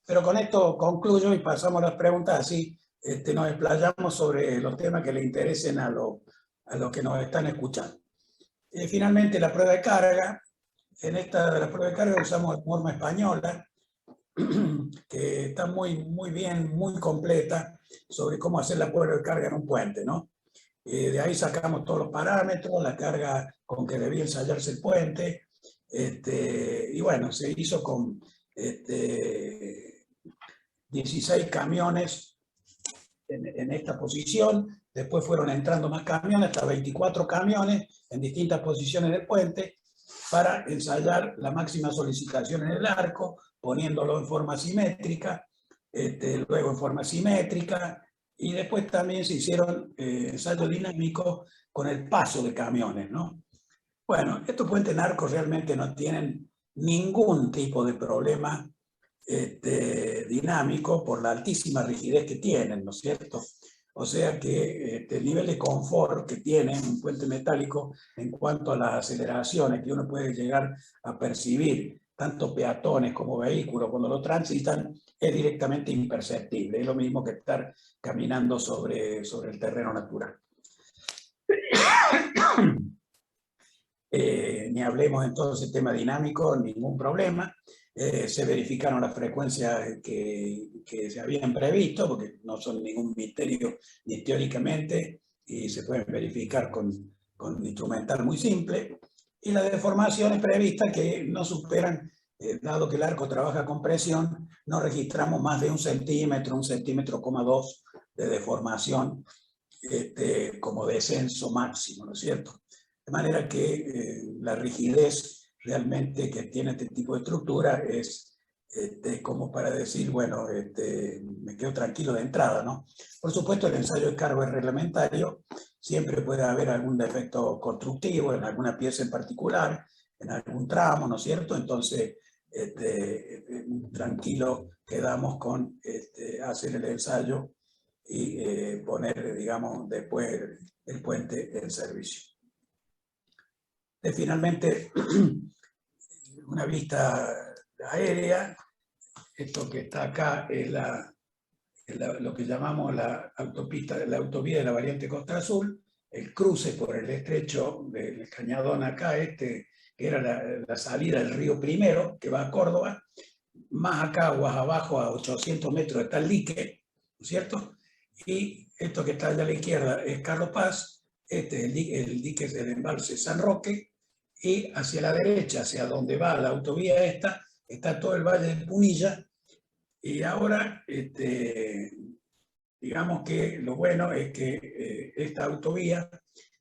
Speaker 3: pero con esto concluyo y pasamos las preguntas, así nos explayamos sobre los temas que le interesen a los que nos están escuchando. Finalmente, la prueba de carga. En esta de la prueba de carga usamos la norma española, que está muy bien, muy completa, sobre cómo hacer la prueba de carga en un puente, ¿no? De ahí sacamos todos los parámetros, la carga con que debía ensayarse el puente, y bueno, se hizo con 16 camiones en esta posición. Después fueron entrando más camiones, hasta 24 camiones en distintas posiciones del puente, para ensayar la máxima solicitación en el arco, poniéndolo en forma simétrica, luego en forma simétrica, y después también se hicieron ensayos dinámicos con el paso de camiones, ¿no? Bueno, estos puentes en arco realmente no tienen ningún tipo de problema dinámico por la altísima rigidez que tienen, ¿no es cierto? O sea que el nivel de confort que tiene un puente metálico en cuanto a las aceleraciones que uno puede llegar a percibir tanto peatones como vehículos, cuando lo transitan, es directamente imperceptible. Es lo mismo que estar caminando sobre el terreno natural. Ni hablemos entonces del tema dinámico, ningún problema. Se verificaron las frecuencias que se habían previsto, porque no son ningún misterio ni teóricamente, y se pueden verificar con instrumental muy simple. Y las deformaciones previstas que no superan, dado que el arco trabaja con presión, no registramos más de 1 centímetro, 1,2 centímetros de deformación como descenso máximo, ¿no es cierto? De manera que la rigidez realmente que tiene este tipo de estructura es como para decir, bueno, me quedo tranquilo de entrada, ¿no? Por supuesto, el ensayo de cargo es reglamentario, siempre puede haber algún defecto constructivo en alguna pieza en particular, en algún tramo, ¿no es cierto? Entonces, tranquilo quedamos con hacer el ensayo y poner, digamos, después el puente en servicio. Finalmente, una vista aérea. Esto que está acá es lo que llamamos la autovía de la variante Costa Azul, el cruce por el estrecho del Cañadón acá, que era la salida del río Primero, que va a Córdoba. Más acá, aguas abajo, a 800 metros, está el dique, ¿no es cierto? Y esto que está allá a la izquierda es Carlos Paz, el dique es el embalse San Roque, y hacia la derecha, hacia donde va la autovía esta, está todo el valle de Punilla. Y ahora, digamos que lo bueno es que esta autovía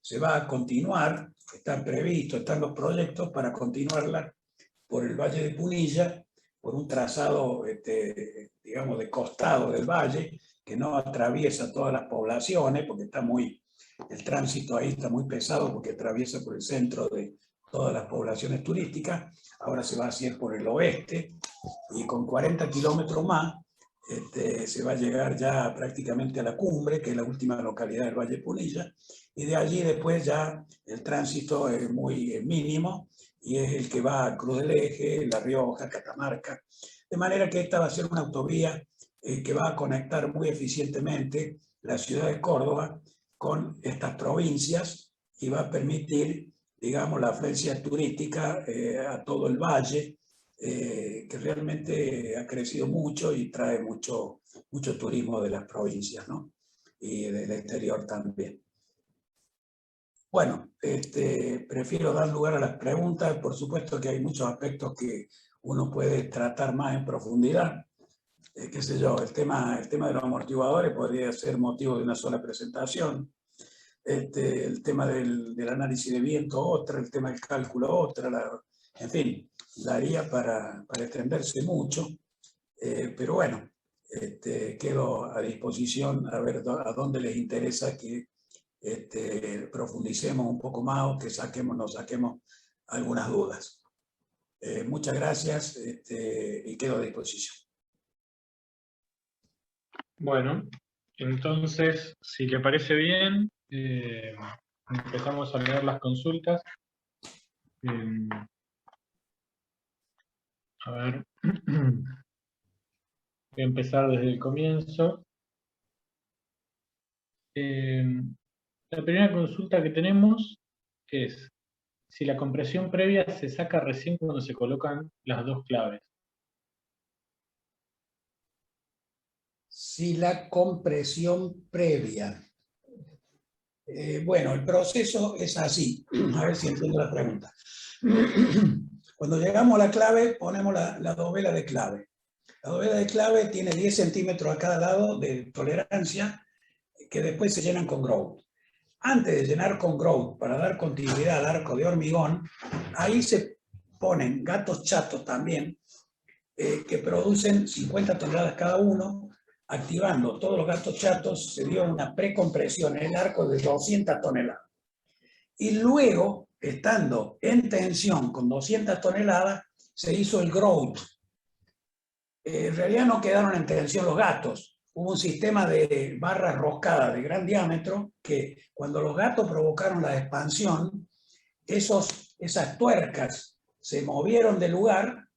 Speaker 3: se va a continuar, están previstos, están los proyectos para continuarla por el valle de Punilla, por un trazado, digamos, de costado del valle, que no atraviesa todas las poblaciones, porque el tránsito ahí está muy pesado, porque atraviesa por el centro de todas las poblaciones turísticas. Ahora se va a hacer por el oeste, y con 40 kilómetros más se va a llegar ya prácticamente a la cumbre, que es la última localidad del Valle de Punilla, y de allí después ya el tránsito es muy mínimo, y es el que va a Cruz del Eje, La Rioja, Catamarca. De manera que esta va a ser una autovía que va a conectar muy eficientemente la ciudad de Córdoba con estas provincias, y va a permitir, digamos, la afluencia turística a todo el valle, que realmente ha crecido mucho y trae mucho turismo de las provincias, ¿no? Y del exterior también. Bueno, prefiero dar lugar a las preguntas. Por supuesto que hay muchos aspectos que uno puede tratar más en profundidad. Qué sé yo, el tema de los amortiguadores podría ser motivo de una sola presentación. El tema del análisis de viento, otra, el tema del cálculo, otra, en fin, daría para extenderse mucho, pero bueno, quedo a disposición a ver a dónde les interesa que profundicemos un poco más o que nos saquemos algunas dudas. Muchas gracias y quedo a disposición.
Speaker 1: Bueno, entonces, si le parece bien, empezamos a leer las consultas. A ver, voy a empezar desde el comienzo. La primera consulta que tenemos es si la compresión previa se saca recién cuando se colocan las dos claves.
Speaker 3: Si la compresión previa. Bueno, el proceso es así. A ver si entiendo la pregunta. Cuando llegamos a la clave, ponemos la dovela de clave. La dovela de clave tiene 10 centímetros a cada lado de tolerancia, que después se llenan con grout. Antes de llenar con grout, para dar continuidad al arco de hormigón, ahí se ponen gatos chatos también, que producen 50 toneladas cada uno. Activando todos los gatos chatos, se dio una precompresión en el arco de 200 toneladas. Y luego, estando en tensión con 200 toneladas, se hizo el grout. En realidad no quedaron en tensión los gatos. Hubo un sistema de barras roscadas de gran diámetro que, cuando los gatos provocaron la expansión, esas tuercas se movieron del lugar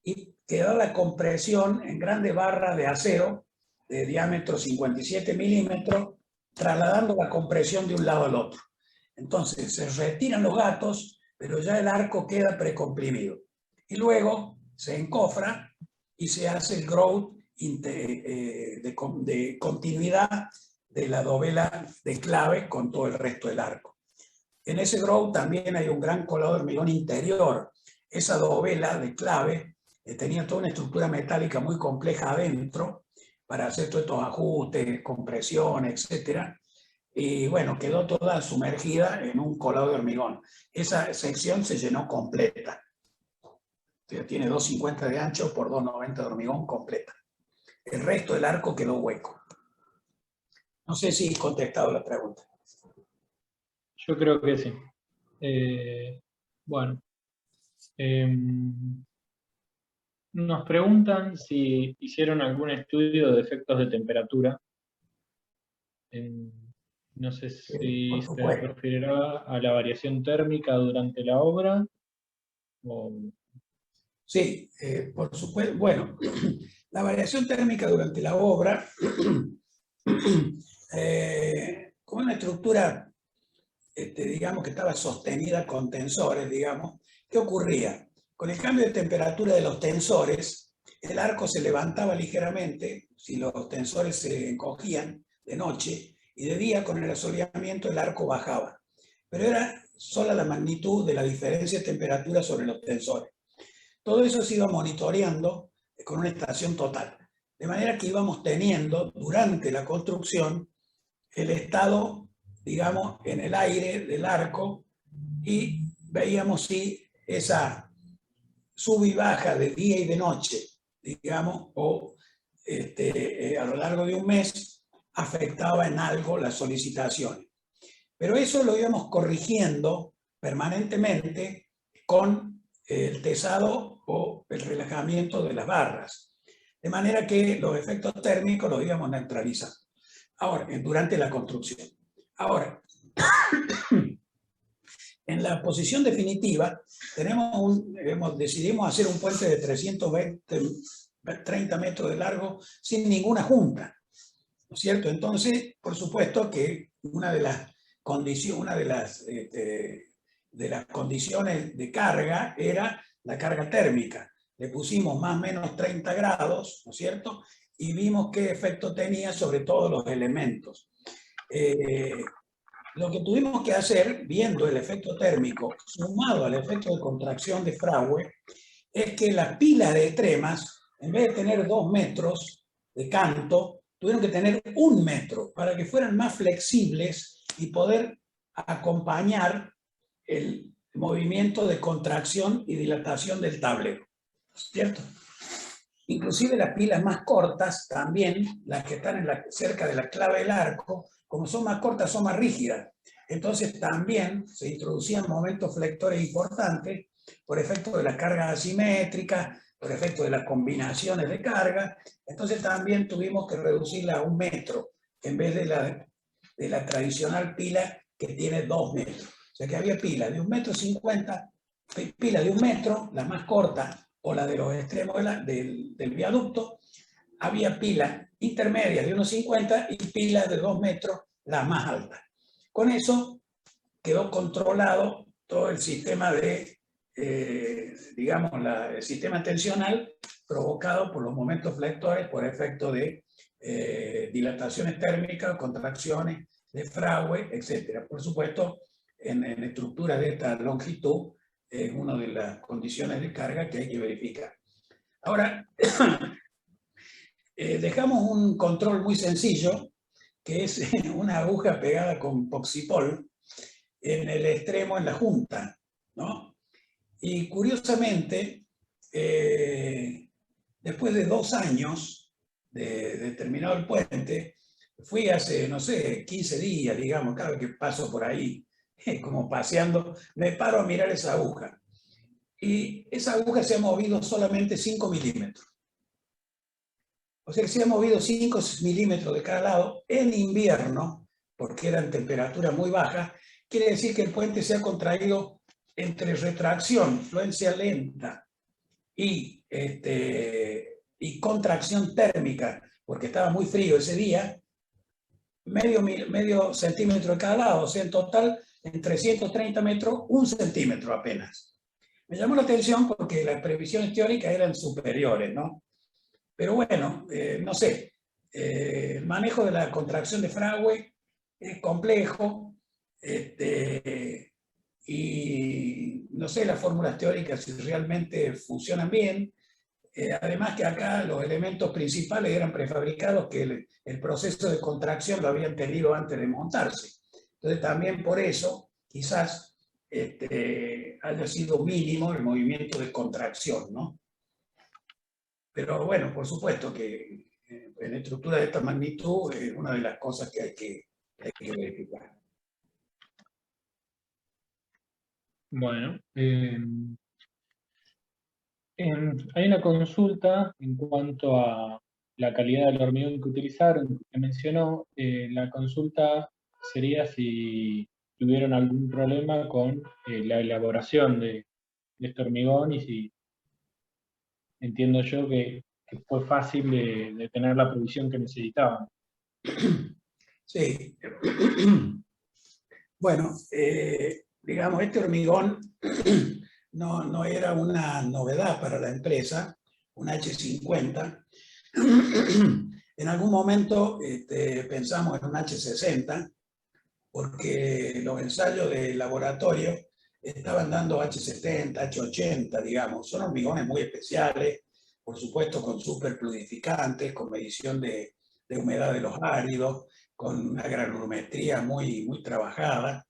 Speaker 3: y quedó la compresión en grandes barras de acero de diámetro 57 milímetros, trasladando la compresión de un lado al otro. Entonces se retiran los gatos, pero ya el arco queda precomprimido. Y luego se encofra y se hace el grout de continuidad de la dovela de clave con todo el resto del arco. En ese grout también hay un gran colado de hormigón interior. Esa dovela de clave tenía toda una estructura metálica muy compleja adentro para hacer todos estos ajustes, compresión, etc. Y bueno, quedó toda sumergida en un colado de hormigón. Esa sección se llenó completa. O sea, tiene 2,50 de ancho por 2,90 de hormigón completa. El resto del arco quedó hueco. No sé si he contestado la pregunta.
Speaker 1: Yo creo que sí. Bueno. Nos preguntan si hicieron algún estudio de efectos de temperatura. No sé si se referirá a la variación térmica durante la obra.
Speaker 3: Sí, por supuesto. Bueno, la variación térmica durante la obra, con una estructura, digamos, que estaba sostenida con tensores, digamos, ¿qué ocurría? Con el cambio de temperatura de los tensores, el arco se levantaba ligeramente, si los tensores se encogían de noche, y de día con el asoleamiento el arco bajaba. Pero era sola la magnitud de la diferencia de temperatura sobre los tensores. Todo eso se iba monitoreando con una estación total. De manera que íbamos teniendo durante la construcción el estado, digamos, en el aire del arco y veíamos si esa sub y baja de día y de noche, digamos, o a lo largo de un mes afectaba en algo las solicitaciones. Pero eso lo íbamos corrigiendo permanentemente con el tesado o el relajamiento de las barras. De manera que los efectos térmicos los íbamos neutralizando. Ahora, durante la construcción. Ahora, en la posición definitiva, decidimos hacer un puente de 330 metros de largo sin ninguna junta, ¿no es cierto? Entonces, por supuesto que una de las condiciones de carga era la carga térmica. Le pusimos más o menos 30 grados, ¿no es cierto? Y vimos qué efecto tenía sobre todos los elementos. Lo que tuvimos que hacer, viendo el efecto térmico sumado al efecto de contracción de Fraude, es que las pilas de tremas, en vez de tener 2 metros de canto, tuvieron que tener 1 metro para que fueran más flexibles y poder acompañar el movimiento de contracción y dilatación del tablero, ¿cierto? Inclusive las pilas más cortas también, las que están cerca de la clave del arco, como son más cortas, son más rígidas. Entonces también se introducían momentos flectores importantes por efecto de las cargas asimétricas, por efecto de las combinaciones de carga. Entonces también tuvimos que reducirla a 1 metro, en vez de la tradicional pila que tiene 2 metros. O sea que había pilas de 1,50 m, pilas de 1 metro, la más corta, o la de los extremos del viaducto. Había pilas intermedias de 1,50 y pilas de 2 metros, la más alta. Con eso quedó controlado todo el sistema digamos, el sistema tensional provocado por los momentos flectores por efecto de dilataciones térmicas, contracciones de Fraude, etc. Por supuesto, en estructuras de esta longitud, es una de las condiciones de carga que hay que verificar. Ahora, dejamos un control muy sencillo, que es una aguja pegada con poxipol en el extremo, en la junta, ¿no? Y curiosamente, después de 2 años de terminado el puente, fui hace, no sé, 15 días, digamos, cada vez que paso por ahí, como paseando, me paro a mirar esa aguja. Y esa aguja se ha movido solamente 5 milímetros. O sea que se ha movido 5 milímetros de cada lado en invierno, porque eran temperaturas muy bajas. Quiere decir que el puente se ha contraído entre retracción, influencia lenta, y y contracción térmica, porque estaba muy frío ese día, medio centímetro de cada lado, o sea, en total, en 330 metros, 1 centímetro apenas. Me llamó la atención porque las previsiones teóricas eran superiores, ¿no? Pero bueno, no sé, el manejo de la contracción de fragüe es complejo, y no sé las fórmulas teóricas si realmente funcionan bien. Además que acá los elementos principales eran prefabricados que el proceso de contracción lo habían tenido antes de montarse. Entonces también por eso quizás haya sido mínimo el movimiento de contracción, ¿no? Pero bueno, por supuesto que en estructura de esta magnitud es una de las cosas que hay que verificar.
Speaker 1: Bueno, hay una consulta en cuanto a la calidad del hormigón que utilizaron, que mencionó. La consulta sería si tuvieron algún problema con la elaboración de este hormigón y si entiendo yo que fue fácil de tener la provisión que necesitaban.
Speaker 3: Sí. Bueno, digamos, este hormigón no era una novedad para la empresa, un H50. En algún momento pensamos en un H60, porque los ensayos de laboratorio estaban dando H70, H80, digamos. Son hormigones muy especiales, por supuesto con superfluidificantes, con medición de humedad de los áridos, con una granulometría muy, muy trabajada.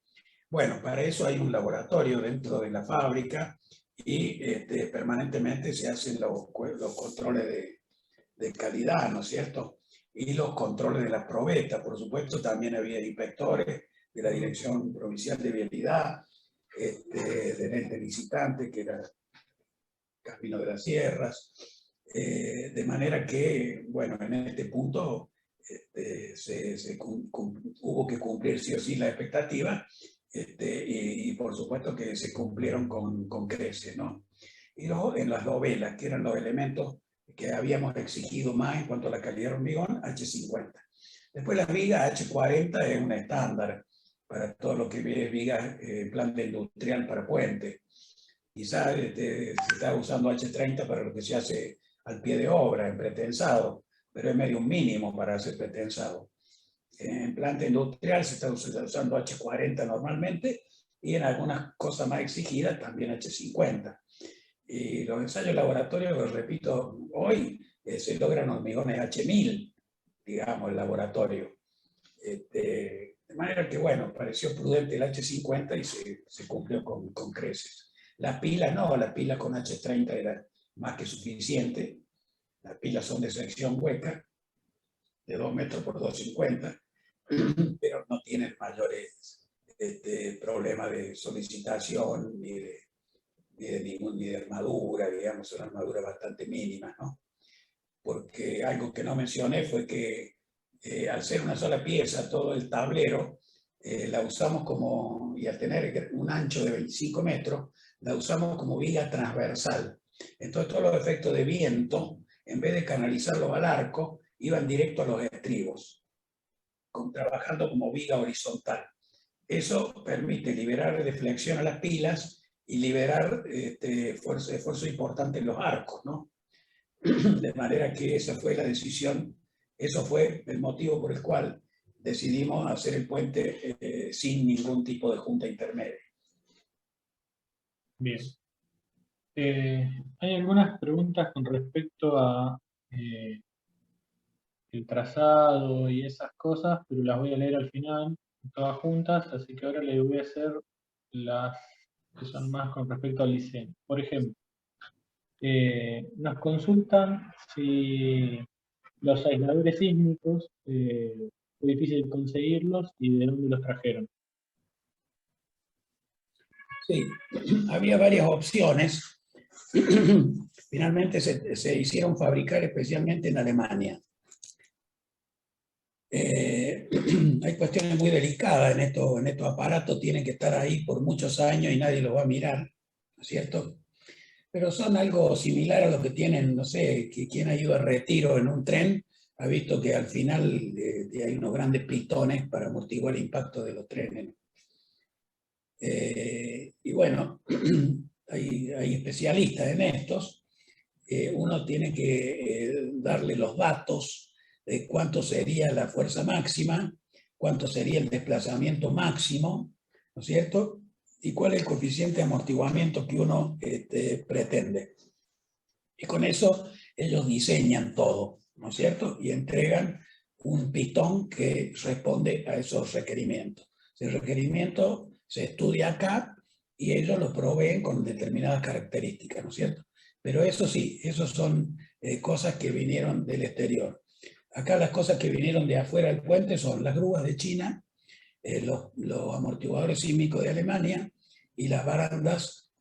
Speaker 3: Bueno, para eso hay un laboratorio dentro de la fábrica y permanentemente se hacen los controles de calidad, ¿no es cierto? Y los controles de la probeta, por supuesto, también había inspectores de la Dirección Provincial de Vialidad, del ente licitante, que era Camino de las Sierras, de manera que, bueno, en este punto hubo que cumplir sí o sí la expectativa, y por supuesto que se cumplieron con creces, ¿no? Y luego en las dovelas, que eran los elementos que habíamos exigido más en cuanto a la calidad de hormigón, H50. Después las vigas H40 es un estándar para todo lo que es vigas planta industrial para puente. Quizás se está usando H30 para lo que se hace al pie de obra, en pretensado, pero es medio un mínimo para hacer pretensado. En planta industrial se está usando H40 normalmente y en algunas cosas más exigidas también H50. Y los ensayos laboratorios, repito, hoy se logran hormigones H1000, digamos, el laboratorio. De manera que, bueno, pareció prudente el H50 y se cumplió con creces. Las pilas no, las pilas con H30 era más que suficiente. Las pilas son de sección hueca, de 2 metros por 2,50, pero no tienen mayores problemas de solicitación ni de armadura, digamos, son armaduras bastante mínimas, ¿no? Porque algo que no mencioné fue que al ser una sola pieza, todo el tablero, la usamos como, y al tener un ancho de 25 metros, la usamos como viga transversal. Entonces todos los efectos de viento, en vez de canalizarlos al arco, iban directo a los estribos, trabajando como viga horizontal. Eso permite liberar de flexión a las pilas y liberar esfuerzo importante en los arcos, ¿no? De manera que esa fue la decisión, eso fue el motivo por el cual decidimos hacer el puente sin ningún tipo de junta intermedia.
Speaker 1: Bien. Hay algunas preguntas con respecto a el trazado y esas cosas, pero las voy a leer al final, todas juntas, así que ahora le voy a hacer las que son más con respecto al diseño. Por ejemplo, nos consultan si los aisladores sísmicos fue difícil conseguirlos y de dónde los trajeron.
Speaker 3: Sí, había varias opciones. Finalmente se hicieron fabricar especialmente en Alemania. Hay cuestiones muy delicadas en estos aparatos, tienen que estar ahí por muchos años y nadie los va a mirar, ¿no es cierto? pero son algo similar a lo que tienen, no sé, que quien ha ido a Retiro en un tren, ha visto que al final hay unos grandes pistones para amortiguar el impacto de los trenes. Y bueno, hay especialistas en estos. Uno tiene que darle los datos de cuánto sería la fuerza máxima, cuánto sería el desplazamiento máximo, ¿no es cierto? Y cuál es el coeficiente de amortiguamiento que uno pretende. Y con eso ellos diseñan todo, ¿no es cierto? Y entregan un pistón que responde a esos requerimientos. Ese requerimiento se estudia acá y ellos lo proveen con determinadas características, ¿no es cierto? Pero eso sí, esos son cosas que vinieron del exterior. Acá las cosas que vinieron de afuera del puente son las grúas de China, los amortiguadores sísmicos de Alemania y las barandas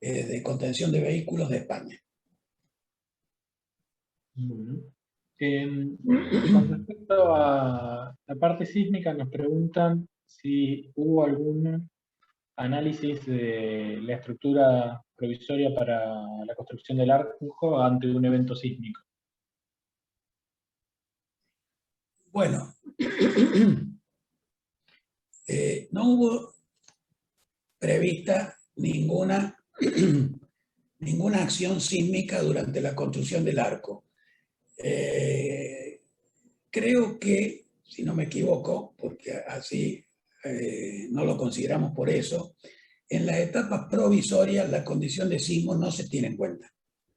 Speaker 3: de contención de vehículos de España.
Speaker 1: Bueno. Con respecto a la parte sísmica, nos preguntan si hubo algún análisis de la estructura provisoria para la construcción del arco ante un evento sísmico.
Speaker 3: Bueno, no hubo prevista ninguna acción sísmica durante la construcción del arco. Creo que, si no me equivoco, porque así no lo consideramos por eso, en las etapas provisorias la condición de sismo no se tiene en cuenta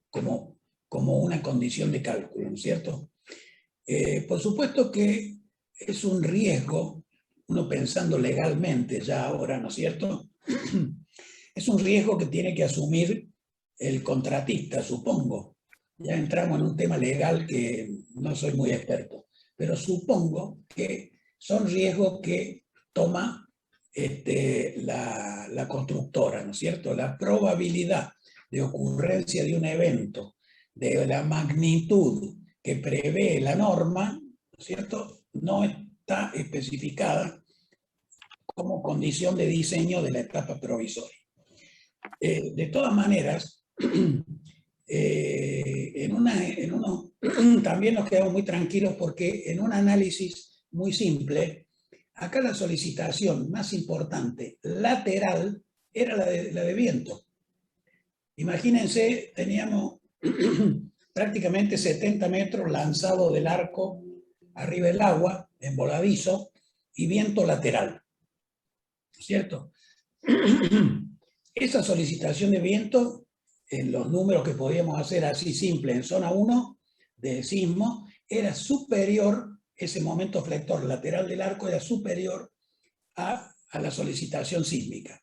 Speaker 3: como una condición de cálculo, ¿no es cierto? Por supuesto que es un riesgo, uno pensando legalmente ya ahora, ¿no es cierto? Es un riesgo que tiene que asumir el contratista, supongo. Ya entramos en un tema legal que no soy muy experto, pero supongo que son riesgos que toma la constructora, ¿no es cierto? La probabilidad de ocurrencia de un evento de la magnitud que prevé la norma, ¿no es cierto?, no está especificada como condición de diseño de la etapa provisoria. De todas maneras, también nos quedamos muy tranquilos porque en un análisis muy simple, acá la solicitación más importante lateral era la de viento. Imagínense, teníamos prácticamente 70 metros lanzado del arco arriba del agua, en voladizo, y viento lateral, ¿cierto? Esa solicitación de viento, en los números que podíamos hacer así simple en zona 1 de sismo, era superior, ese momento flector lateral del arco era superior a la solicitación sísmica,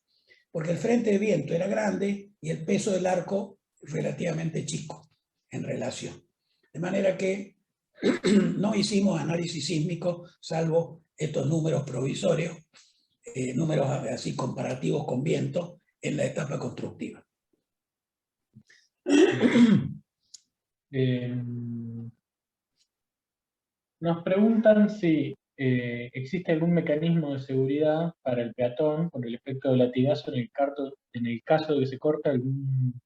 Speaker 3: porque el frente de viento era grande y el peso del arco relativamente chico en relación. De manera que no hicimos análisis sísmico, salvo estos números provisorios, números así comparativos con viento, en la etapa constructiva.
Speaker 1: Nos preguntan si existe algún mecanismo de seguridad para el peatón por el efecto de latigazo en el caso de que se corta algún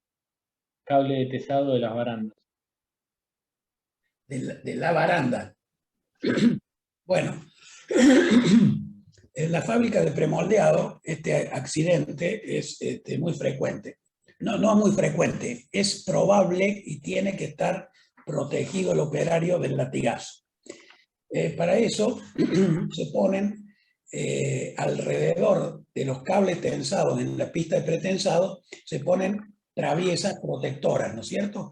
Speaker 1: cable de tesado de las barandas.
Speaker 3: De la baranda. Bueno, en la fábrica de premoldeado, este accidente es muy frecuente. No muy frecuente, es probable y tiene que estar protegido el operario del latigazo. Para eso se ponen alrededor de los cables tensados en la pista de pretensado, se ponen traviesas protectoras, ¿no es cierto?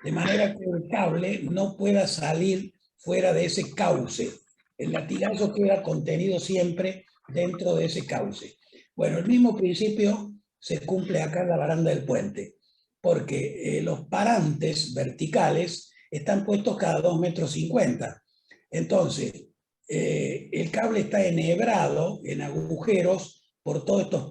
Speaker 3: De manera que el cable no pueda salir fuera de ese cauce. El latigazo queda contenido siempre dentro de ese cauce. Bueno, el mismo principio se cumple acá en la baranda del puente, porque los parantes verticales están puestos cada 2,50 metros. Entonces, el cable está enhebrado en agujeros por todos estos